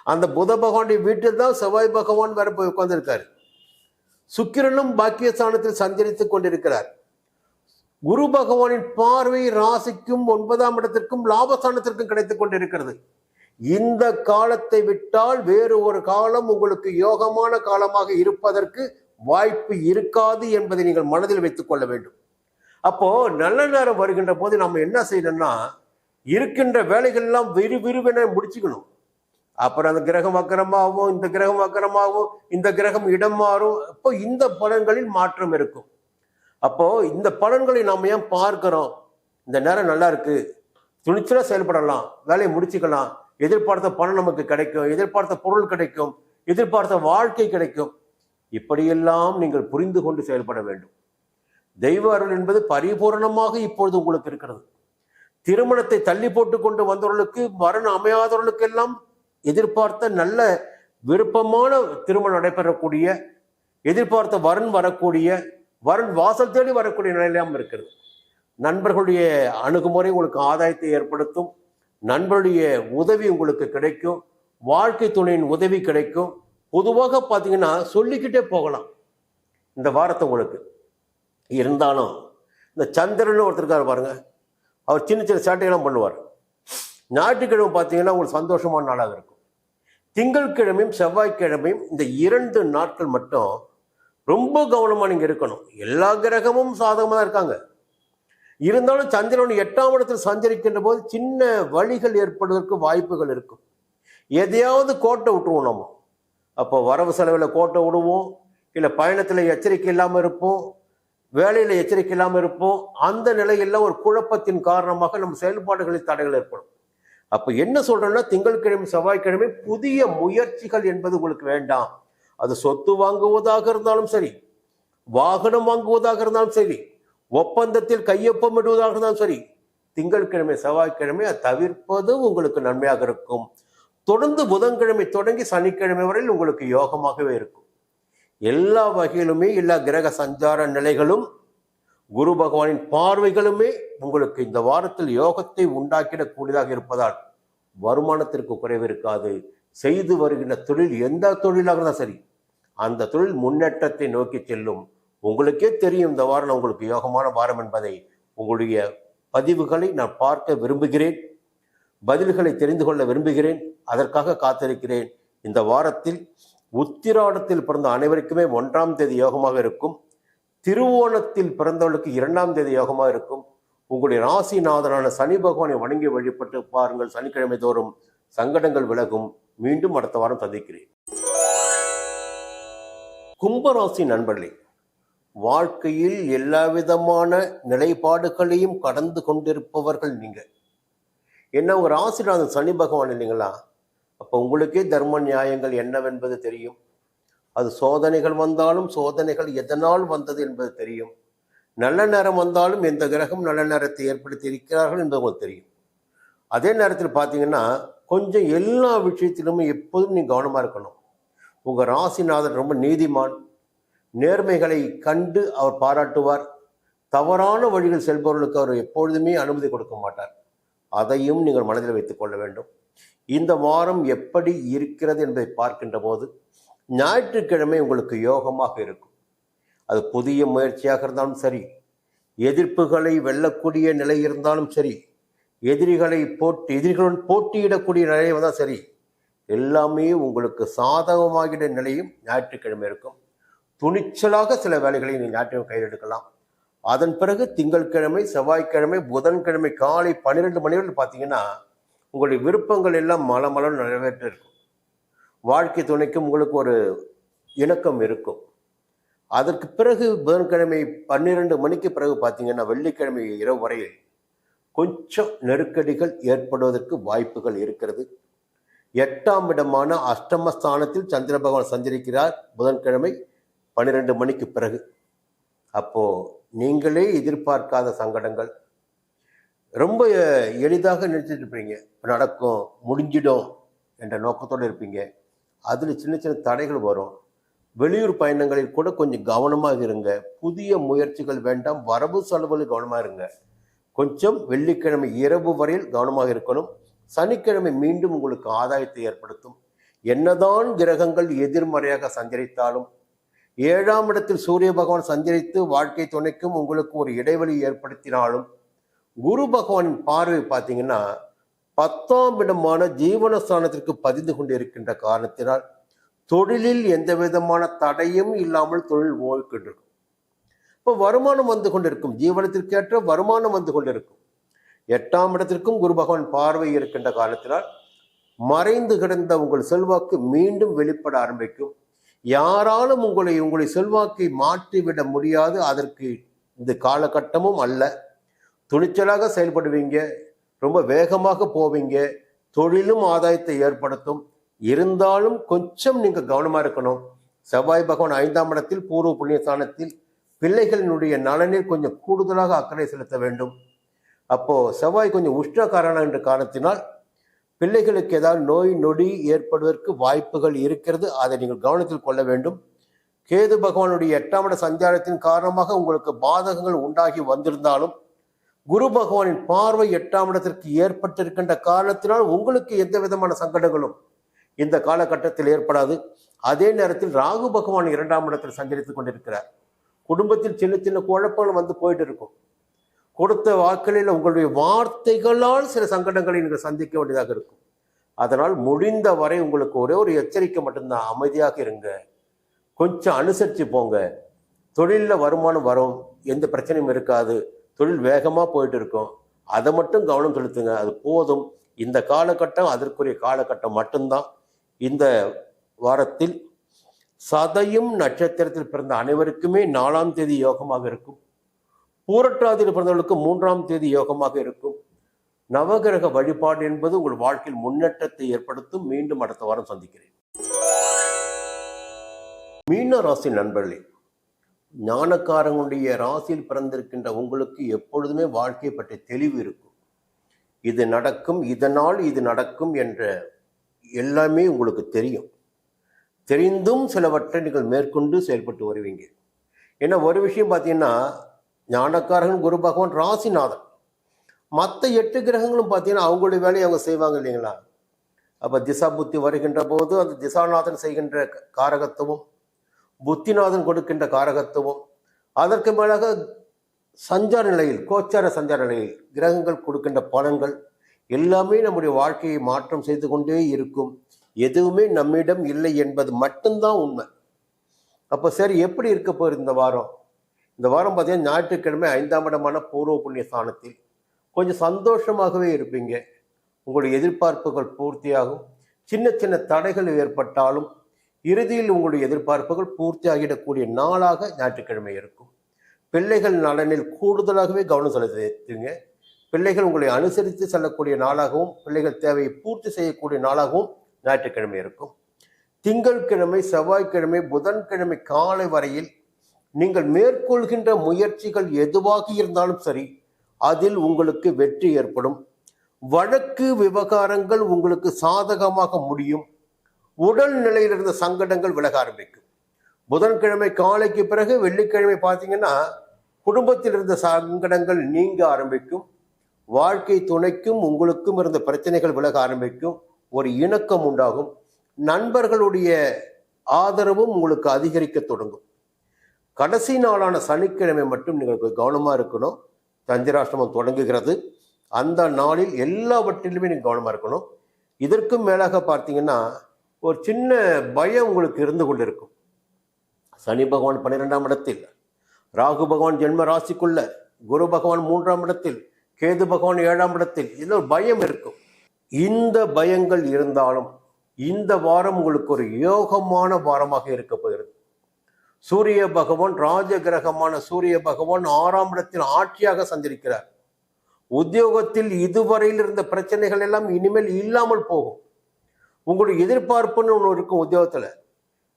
அந்த புத பகவானுடைய வீட்டில் தான் செவ்வாய் பகவான் வர போய் உட்கார்ந்திருக்காரு. சுக்கிரனும் பாக்கியஸ்தானத்தில் சஞ்சரித்துக் கொண்டிருக்கிறார். குரு பகவானின் பார்வை ராசிக்கும் 9ஆம் இடத்திற்கும் லாபஸ்தானத்திற்கும் கிடைத்துக் கொண்டிருக்கிறது. இந்த காலத்தை விட்டால் வேறு ஒரு காலம் உங்களுக்கு யோகமான காலமாக இருப்பதற்கு வாய்ப்பு இருக்காது என்பதை நீங்கள் மனதில் வைத்துக் கொள்ள வேண்டும். அப்போ நல்ல நேரம் வருகின்ற போது நம்ம என்ன செய்யணும்னா, இருக்கின்ற வேலைகள் எல்லாம் விறுவிறுவென முடிச்சுக்கணும். அப்புறம் அந்த கிரகம் வக்கரமாகவும், இந்த கிரகம் வக்கரமாகவும், இந்த கிரகம் இடம் மாறும். அப்போ இந்த பலன்களில் மாற்றம் இருக்கும். அப்போ இந்த பலன்களை நாம ஏன் பார்க்கிறோம்? இந்த நேரம் நல்லா இருக்கு, துணிச்சலா செயல்படலாம், வேலையை முடிச்சுக்கலாம், எதிர்பார்த்த பணம் நமக்கு கிடைக்கும், எதிர்பார்த்த பொருள் கிடைக்கும், எதிர்பார்த்த வாழ்க்கை கிடைக்கும். இப்படியெல்லாம் நீங்கள் புரிந்து கொண்டு செயல்பட வேண்டும். தெய்வ அருள் என்பது பரிபூரணமாக இப்பொழுது உங்களுக்கு இருக்கிறது. திருமணத்தை தள்ளி போட்டு கொண்டு வந்தவர்களுக்கு, வரன் அமையாதவர்களுக்கு எல்லாம் எதிர்பார்த்த நல்ல விருப்பமான திருமணம் நடைபெறக்கூடிய, எதிர்பார்த்த வரன் வரக்கூடிய, வரன் வாசல் தேடி வரக்கூடிய நிலையெல்லாம் இருக்கிறது. நண்பர்களுடைய அணுகுமுறை உங்களுக்கு ஆதாயத்தை ஏற்படுத்தும். நண்பருடைய உதவி உங்களுக்கு கிடைக்கும். வாழ்க்கை துணையின் உதவி கிடைக்கும். பொதுவாக பார்த்தீங்கன்னா சொல்லிக்கிட்டே போகலாம் இந்த வாரத்தை உங்களுக்கு. இருந்தாலும் இந்த சந்திரன் ஒருத்தருக்காரு பாருங்க, அவர் சின்ன சின்ன சேட்டைகள்லாம் பண்ணுவார். ஞாயிற்றுக்கிழமை பார்த்தீங்கன்னா உங்களுக்கு சந்தோஷமான நாளாக இருக்கும். திங்கட்கிழமையும் செவ்வாய்க்கிழமையும் இந்த 2 நாட்கள் மட்டும் ரொம்ப கவனமாக நீங்கள் இருக்கணும். எல்லா கிரகமும் சாதகமாக தான் இருக்காங்க. இருந்தாலும் சந்திரன் 8ஆம் இடத்தில் சஞ்சரிக்கின்ற போது சின்ன வழிகள் ஏற்படுவதற்கு வாய்ப்புகள் இருக்கும். எதையாவது கோட்டை விட்டுருவோம் நம்ம. அப்போ வரவு செலவில் கோட்டை விடுவோம், இல்லை பயணத்தில் எச்சரிக்கை இல்லாமல் இருப்போம், வேலையில் எச்சரிக்கை இல்லாமல் இருப்போம். அந்த நிலையெல்லாம் ஒரு குழப்பத்தின் காரணமாக நம்ம செயல்பாடுகளில் தடைகள் ஏற்படும். அப்போ என்ன சொல்றேன்னா, திங்கட்கிழமை செவ்வாய்க்கிழமை புதிய முயற்சிகள் என்பது உங்களுக்கு வேண்டாம். அது சொத்து வாங்குவதாக இருந்தாலும் சரி, வாகனம் வாங்குவதாக இருந்தாலும் சரி, ஒப்பந்தத்தில் கையொப்பம் இடுவதாக இருந்தாலும் சரி, திங்கட்கிழமை செவ்வாய்க்கிழமை அதை தவிர்ப்பது உங்களுக்கு நன்மையாக இருக்கும். தொடர்ந்து புதன்கிழமை தொடங்கி சனிக்கிழமை வரையில் உங்களுக்கு யோகமாகவே இருக்கும். எல்லா வகையிலுமே எல்லா கிரக சஞ்சார நிலைகளும் குரு பகவானின் பார்வைகளுமே உங்களுக்கு இந்த வாரத்தில் யோகத்தை உண்டாக்கிடக்கூடியதாக இருப்பதால் வருமானத்திற்கு குறைவு இருக்காது. செய்து வருகின்ற தொழில் எந்த தொழிலாக இருந்தால் சரி, அந்த தொழில் முன்னேற்றத்தை நோக்கி செல்லும். உங்களுக்கே தெரியும் இந்த வாரம் உங்களுக்கு யோகமான வாரம் என்பதை. உங்களுடைய பதிவுகளை நான் பார்க்க விரும்புகிறேன், பதில்களை தெரிந்து கொள்ள விரும்புகிறேன். அதற்காக காத்திருக்கிறேன். இந்த வாரத்தில் உத்திராடத்தில் பிறந்த அனைவருக்குமே 1ஆம் தேதி யோகமாக இருக்கும். திருவோணத்தில் பிறந்தவர்களுக்கு 2ஆம் தேதி யோகமாக இருக்கும். உங்களுடைய ராசிநாதனான சனி பகவானை வணங்கி வழிபட்டு பாருங்கள். சனிக்கிழமை தோறும் சங்கடங்கள் விலகும். மீண்டும் அடுத்த வாரம் சந்திக்கிறேன். கும்பராசி நண்பர்களே, வாழ்க்கையில் எல்லா விதமான நிலைப்பாடுகளையும் கடந்து கொண்டிருப்பவர்கள் நீங்க. என்ன, ஒரு ராசிநாதன் சனி பகவான் இல்லைங்களா? அப்போ உங்களுக்கே தர்ம நியாயங்கள் என்னவென்பது தெரியும். அது சோதனைகள் வந்தாலும் சோதனைகள் எதனால் வந்தது என்பது தெரியும். நல்ல நேரம் வந்தாலும் எந்த கிரகம் நல்ல நேரத்தை ஏற்படுத்தி இருக்கிறார்கள் என்பது உங்களுக்கு தெரியும். அதே நேரத்தில் பார்த்தீங்கன்னா கொஞ்சம் எல்லா விஷயத்திலும் எப்போதும் நீ கவனமா இருக்கணும். உங்க ராசிநாதன் ரொம்ப நீதிமான், நேர்மைகளை கண்டு அவர் பாராட்டுவார். தவறான வழிகள் செல்பவர்களுக்கு அவர் எப்பொழுதுமே அனுமதி கொடுக்க மாட்டார். அதையும் நீங்கள் மனதில் வைத்துக் கொள்ள வேண்டும். இந்த வாரம் எப்படி இருக்கிறது என்பதை பார்க்கின்ற போது ஞாயிற்றுக்கிழமை உங்களுக்கு யோகமாக இருக்கும். அது புதிய முயற்சியாக இருந்தாலும் சரி, எதிர்ப்புகளை வெல்லக்கூடிய நிலை இருந்தாலும் சரி, எதிரிகளுடன் போட்டியிடக்கூடிய நிலை வந்தால் சரி, எல்லாமே உங்களுக்கு சாதகமாகிற நிலையும் ஞாயிற்றுக்கிழமை இருக்கும். துணிச்சலாக சில வேலைகளை நீங்கள் ஞாயிற்றுக்கிழமை கையில் எடுக்கலாம். அதன் பிறகு திங்கட்கிழமை, செவ்வாய்க்கிழமை, புதன்கிழமை காலை 12 மணி வரை பார்த்தீங்கன்னா உங்களுடைய விருப்பங்கள் எல்லாம் மலமலம் நிறைவேற்ற இருக்கும். வாழ்க்கை துணைக்கும் உங்களுக்கு ஒரு இணக்கம் இருக்கும். அதற்கு பிறகு புதன்கிழமை 12 மணிக்கு பிறகு பார்த்தீங்கன்னா வெள்ளிக்கிழமை இரவு வரையில் கொஞ்சம் நெருக்கடிகள் ஏற்படுவதற்கு வாய்ப்புகள் இருக்கிறது. 8ஆம் இடமான அஷ்டமஸ்தானத்தில் சந்திர பகவான் சஞ்சரிக்கிறார் புதன்கிழமை 12 மணிக்கு பிறகு. அப்போ நீங்களே எதிர்பார்க்காத சங்கடங்கள் ரொம்ப எளிதாக நினைச்சிட்டு இருப்பீங்க, நடக்கும், முடிஞ்சிடும் என்ற நோக்கத்தோடு இருப்பீங்க. அதில் சின்ன சின்ன தடைகள் வரும். வெளியூர் பயணங்களில் கூட கொஞ்சம் கவனமாக இருங்க. புதிய முயற்சிகள் வேண்டாம். வரவு செலவுகளில் கவனமாக இருங்க. கொஞ்சம் வெள்ளிக்கிழமை இரவு வரையில் கவனமாக இருக்கணும். சனிக்கிழமை மீண்டும் உங்களுக்கு ஆதாயத்தை ஏற்படுத்தும். என்னதான் கிரகங்கள் எதிர்மறையாக சஞ்சரித்தாலும் 7ஆம் இடத்தில் சூரிய பகவான் சஞ்சரித்து வாழ்க்கை துணைக்கும் உங்களுக்கு ஒரு இடைவெளி ஏற்படுத்தினாலும் குரு பகவானின் பார்வை பார்த்தீங்கன்னா 10ஆம் இடமான ஜீவனஸ்தானத்திற்கு பதிந்து கொண்டிருக்கின்ற காரணத்தினால் தொழிலில் எந்த விதமான தடையும் இல்லாமல் தொழில் ஓய்கின்றிருக்கும். இப்போ வருமானம் வந்து கொண்டிருக்கும், ஜீவனத்திற்கேற்ற வருமானம் வந்து கொண்டிருக்கும். 8ஆம் இடத்திற்கும் குரு பகவான் பார்வை இருக்கின்ற காரணத்தினால் மறைந்து கிடந்த உங்கள் செல்வாக்கு மீண்டும் வெளிப்பட ஆரம்பிக்கும். யாராலும் உங்களை செல்வாக்கை மாற்றிவிட முடியாது. அதற்கு இந்த காலகட்டமும் அல்ல. துணிச்சலாக செயல்படுவீங்க, ரொம்ப வேகமாக போவீங்க, தொழிலும் ஆதாயத்தை ஏற்படுத்தும். இருந்தாலும் கொஞ்சம் நீங்க கவனமா இருக்கணும். செவ்வாய் பகவான் 5ஆம் இடத்தில் பூர்வ புண்ணிய ஸ்தானத்தில் பிள்ளைகளினுடைய நலனில் கொஞ்சம் கூடுதலாக அக்கறை செலுத்த வேண்டும். அப்போ செவ்வாய் கொஞ்சம் உஷ்ணக்காரன என்ற காரணத்தினால் பிள்ளைகளுக்கு ஏதாவது நோய் நொடி ஏற்படுவதற்கு வாய்ப்புகள் இருக்கிறது. அதை நீங்கள் கவனத்தில் கொள்ள வேண்டும். கேது பகவானுடைய 8ஆம் இட சஞ்சாரத்தின் காரணமாக உங்களுக்கு பாதகங்கள் உண்டாகி வந்திருந்தாலும் குரு பகவானின் பார்வை 8ஆம் இடத்திற்கு ஏற்பட்டிருக்கின்ற காரணத்தினால் உங்களுக்கு எந்த விதமான சங்கடங்களும் இந்த காலகட்டத்தில் ஏற்படாது. அதே நேரத்தில் ராகு பகவான் 2ஆம் இடத்தில் சஞ்சரித்துக் கொண்டிருக்கிறார். குடும்பத்தில் சின்ன சின்ன குழப்பங்கள் வந்து போயிட்டு இருக்கும். கொடுத்த வாக்களில் உங்களுடைய வார்த்தைகளால் சில சங்கடங்களை நீங்கள் சந்திக்க வேண்டியதாக இருக்கும். அதனால் முடிந்த வரை உங்களுக்கு ஒரே ஒரு எச்சரிக்கை மட்டும்தான், அமைதியாக இருங்க, கொஞ்சம் அனுசரித்து போங்க. தொழிலில் வருமானம் வரும், எந்த பிரச்சனையும் இருக்காது, தொழில் வேகமாக போயிட்டு இருக்கும். அதை மட்டும் கவனம் செலுத்துங்க, அது போதும். இந்த காலகட்டம் அதற்குரிய காலகட்டம் மட்டும்தான். இந்த வாரத்தில் சதயம் நட்சத்திரத்தில் பிறந்த அனைவருக்குமே 4ஆம் தேதி யோகமாக இருக்கும். பூரட்டாதியில் பிறந்தவர்களுக்கு 3ஆம் தேதி யோகமாக இருக்கும். நவகிரக வழிபாடு என்பது உங்கள் வாழ்க்கையில் முன்னேற்றத்தை ஏற்படுத்தும். மீண்டும் அடுத்த வாரம் சந்திக்கிறேன். மீன ராசி நண்பர்களே, ஞானக்காரங்களுடைய ராசியில் பிறந்திருக்கின்ற உங்களுக்கு எப்பொழுதுமே வாழ்க்கையை பற்றிய தெளிவு இருக்கும். இது நடக்கும், இதனால் இது நடக்கும் என்ற எல்லாமே உங்களுக்கு தெரியும். தெரிந்தும் சிலவற்றை நீங்கள் மேற்கொண்டு செயல்பட்டு வருவீங்க. ஏன்னா ஒரு விஷயம் பார்த்தீங்கன்னா, ஞானக்காரகன் குரு பகவான் ராசிநாதன். மற்ற 8 கிரகங்களும் பார்த்தீங்கன்னா அவங்களுடைய வேலையை அவங்க செய்வாங்க இல்லைங்களா? அப்போ திசா புத்தி வருகின்ற போது அந்த திசாநாதன் செய்கின்ற காரகத்துவம், புத்திநாதன் கொடுக்கின்ற காரகத்துவம், அதற்கு மேலாக சஞ்சார நிலையில், கோச்சார சஞ்சார நிலையில் கிரகங்கள் கொடுக்கின்ற பலன்கள் எல்லாமே நம்முடைய வாழ்க்கையை மாற்றம் செய்து கொண்டே இருக்கும். எதுவுமே நம்மிடம் இல்லை என்பது மட்டும்தான் உண்மை. அப்போ சரி, எப்படி இருக்க போகுது இந்த வாரம்? இந்த வாரம் பார்த்தீங்கன்னா ஞாயிற்றுக்கிழமை 5ஆம் இடமான பூர்வ புண்ணிய ஸ்தானத்தில் கொஞ்சம் சந்தோஷமாகவே இருப்பீங்க. உங்களுடைய எதிர்பார்ப்புகள் பூர்த்தியாகும். சின்ன சின்ன தடைகள் ஏற்பட்டாலும் இறுதியில் உங்களுடைய எதிர்பார்ப்புகள் பூர்த்தியாகிடக்கூடிய நாளாக ஞாயிற்றுக்கிழமை இருக்கும். பிள்ளைகள் நலனில் கூடுதலாகவே கவனம் செலுத்துங்க. பிள்ளைகள் உங்களை அனுசரித்து செல்லக்கூடிய நாளாகவும் பிள்ளைகள் தேவையை பூர்த்தி செய்யக்கூடிய நாளாகவும் ஞாயிற்றுக்கிழமை இருக்கும். திங்கட்கிழமை, செவ்வாய்க்கிழமை, புதன்கிழமை காலை வரையில் நீங்கள் மேற்கொள்கின்ற முயற்சிகள் எதுவாக இருந்தாலும் சரி, அதில் உங்களுக்கு வெற்றி ஏற்படும். வழக்கு விவகாரங்கள் உங்களுக்கு சாதகமாக முடியும். உடல் நிலையில் இருந்த சங்கடங்கள் விலக ஆரம்பிக்கும். புதன்கிழமை காலைக்கு பிறகு வெள்ளிக்கிழமை பார்த்தீங்கன்னா குடும்பத்தில் இருந்த சங்கடங்கள் நீங்க ஆரம்பிக்கும். வாழ்க்கை துணைக்கும் உங்களுக்கும் இருந்த பிரச்சனைகள் விலக ஆரம்பிக்கும். ஒரு இணக்கம் உண்டாகும். நண்பர்களுடைய ஆதரவும் உங்களுக்கு அதிகரிக்க தொடங்கும். கடைசி நாளான சனிக்கிழமை மட்டும் நீங்கள் கவனமாக இருக்கணும். சந்திராஷ்டமம் தொடங்குகிறது. அந்த நாளில் எல்லாவற்றிலுமே நீங்கள் கவனமாக இருக்கணும். இதற்கும் மேலாக பார்த்தீங்கன்னா ஒரு சின்ன பயம் உங்களுக்கு இருந்து கொண்டு இருக்கும். சனி பகவான் 12ஆம் இடத்தில், ராகு பகவான் ஜென்ம ராசிக்குள்ள, குரு பகவான் 3ஆம் இடத்தில், கேது பகவான் 7ஆம் இடத்தில். இதில் ஒரு பயம் இருக்கும். இந்த பயங்கள் இருந்தாலும் இந்த வாரம் உங்களுக்கு ஒரு யோகமான வாரமாக இருக்க போகிறது. சூரிய பகவான், ராஜ கிரகமான சூரிய பகவான் 6ஆம் இடத்தில் ஆட்சியாக சஞ்சரிக்கிறார். உத்தியோகத்தில் இதுவரையில் இருந்த பிரச்சனைகள் எல்லாம் இனிமேல் இல்லாமல் போகும். உங்களுடைய எதிர்பார்ப்புன்னு ஒன்று இருக்கும். உத்தியோகத்தில்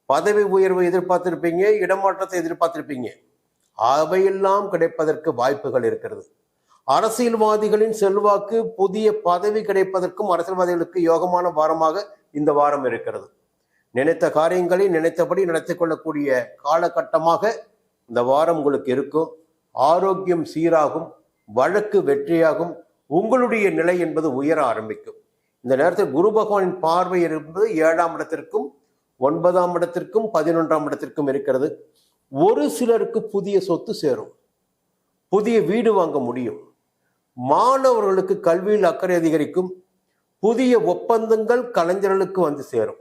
பதவி உயர்வை எதிர்பார்த்திருப்பீங்க, இடமாற்றத்தை எதிர்பார்த்திருப்பீங்க. அவையெல்லாம் கிடைப்பதற்கு வாய்ப்புகள் இருக்கிறது. அரசியல்வாதிகளின் செல்வாக்கு, புதிய பதவி கிடைப்பதற்கும் அரசியல்வாதிகளுக்கு யோகமான வாரமாக இந்த வாரம் இருக்கிறது. நினைத்த காரியங்களை நினைத்தபடி நடத்தி கொள்ளக்கூடிய காலகட்டமாக இந்த வாரம் உங்களுக்கு இருக்கும். ஆரோக்கியம் சீராகும், வழக்கு வெற்றியாகும், உங்களுடைய நிலை என்பது உயர ஆரம்பிக்கும். இந்த நேரத்தில் குரு பகவானின் பார்வை என்பது 7ஆம் இடத்திற்கும் 9ஆம் இடத்திற்கும் 11ஆம் இடத்திற்கும் இருக்கிறது. ஒரு சிலருக்கு புதிய சொத்து சேரும், புதிய வீடு வாங்க முடியும். மாணவர்களுக்கு கல்வியில் அக்கறை அதிகரிக்கும். புதிய ஒப்பந்தங்கள் கலைஞர்களுக்கு வந்து சேரும்.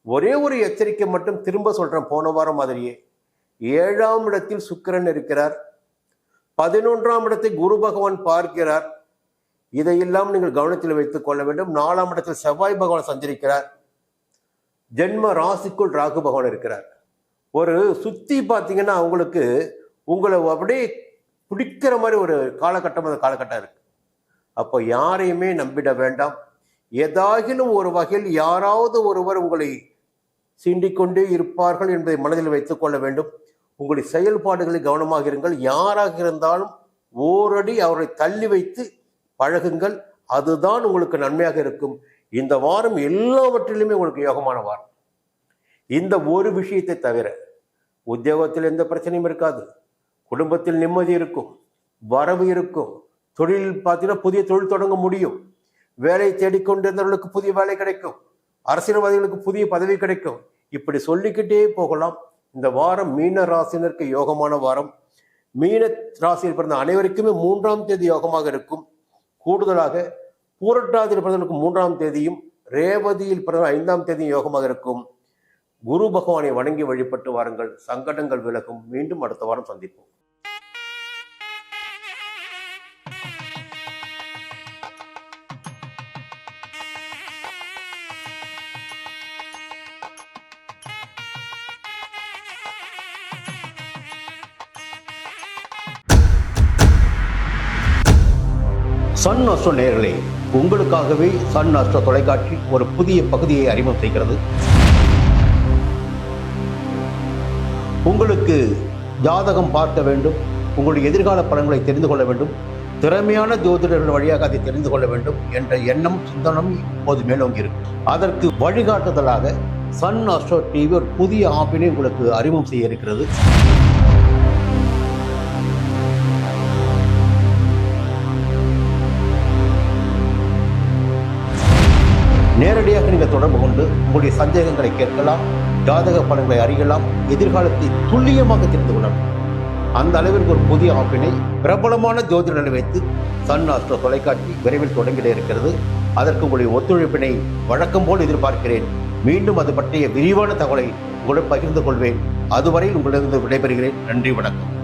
ஒரே ஒரு எச்சரிக்கை மட்டும் திரும்ப சொல்றேன், போன வாரம் மாதிரியே 7ஆம் இடத்தில் சுக்கிரன் இருக்கிறார், 11ஆம் இடத்தை குரு பகவான் பார்க்கிறார். இதையெல்லாம் நீங்கள் கவனத்தில் வைத்துக் கொள்ள வேண்டும். 4ஆம் இடத்தில் செவ்வாய் பகவான் சஞ்சரிக்கிறார். ஜென்ம ராசிக்குள் ராகு பகவான் இருக்கிறார். ஒரு சுத்தி பார்த்தீங்கன்னா அவங்களுக்கு உங்களை அப்படியே பிடிக்கிற மாதிரி ஒரு காலகட்டம் அந்த காலகட்டம் இருக்கு. அப்போ யாரையுமே நம்பிட வேண்டாம். ஏதாகிலும் ஒரு வகையில் யாராவது ஒருவர் உங்களை சீண்டிக்கொண்டே இருப்பார்கள் என்பதை மனதில் வைத்துக் கொள்ள வேண்டும். உங்களுடைய செயல்பாடுகளில் கவனமாக இருங்கள். யாராக இருந்தாலும் ஓரடி அவரை தள்ளி வைத்து பழகுங்கள். அதுதான் உங்களுக்கு நன்மையாக இருக்கும். இந்த வாரம் எல்லாவற்றிலுமே உங்களுக்கு யோகமான வாரம். இந்த ஒரு விஷயத்தை தவிர உத்தியோகத்தில் எந்த பிரச்சனையும் இருக்காது. குடும்பத்தில் நிம்மதி இருக்கும், வரவு இருக்கும். தொழில் பார்த்தீங்கன்னா புதிய தொழில் தொடங்க முடியும். வேலை தேடிக்கொண்டிருந்தவர்களுக்கு புதிய வேலை கிடைக்கும். அரசியல்வாதிகளுக்கு புதிய பதவி கிடைக்கும். இப்படி சொல்லிக்கிட்டே போகலாம். இந்த வாரம் மீன ராசினருக்கு யோகமான வாரம். மீன ராசியில் பிறந்த அனைவருக்குமே 3ஆம் தேதி யோகமாக இருக்கும். கூடுதலாக பூரட்டாதியில் பிறந்தவர்களுக்கு 3ஆம் தேதியும், ரேவதியில் பிறந்த 5ஆம் தேதியும் யோகமாக இருக்கும். குரு பகவானை வணங்கி வழிபட்டு வாருங்கள். சங்கடங்கள் விலகும். மீண்டும் அடுத்த வாரம் சந்திப்போம். சன் அஸ்ட்ரோ நேயர்களே, உங்களுக்காகவே சன் அஸ்ட்ரோ தொலைக்காட்சி ஒரு புதிய பகுதியை அறிமுகம் செய்கிறது. உங்களுக்கு ஜாதகம் பார்க்க வேண்டும், உங்களுடைய எதிர்கால பலன்களை தெரிந்து கொள்ள வேண்டும், திறமையான ஜோதிடர்கள் வழியாக அதை தெரிந்து கொள்ள வேண்டும் என்ற எண்ணம், சிந்தனம் இப்போது மேலோங்கி இருக்கு. அதற்கு வழிகாட்டுதலாக சன் அஸ்ட்ரோ டிவி ஒரு புதிய ஆப்பினை உங்களுக்கு அறிமுகம் செய்ய இருக்கிறது. நேரடியாக நீங்கள் தொடர்பு கொண்டு உங்களுடைய சந்தேகங்களை கேட்கலாம், ஜாதக பலன்களை அறியலாம், எதிர்காலத்தை துல்லியமாக தெரிந்து கொள்ளலாம். அந்த அளவிற்கு ஒரு புதிய ஆப்பினை பிரபலமான ஜோதிடர்களை வைத்து சன் அஸ்ட்ரோ தொலைக்காட்சி விரைவில் தொடங்கிட இருக்கிறது. அதற்கு உங்களுடைய ஒத்துழைப்பினை வழக்கம் போல் எதிர்பார்க்கிறேன். மீண்டும் அது பற்றிய விரிவான தகவலை உங்களுடன் பகிர்ந்து கொள்வேன். அதுவரையில் உங்களிடம் விடைபெறுகிறேன். நன்றி, வணக்கம்.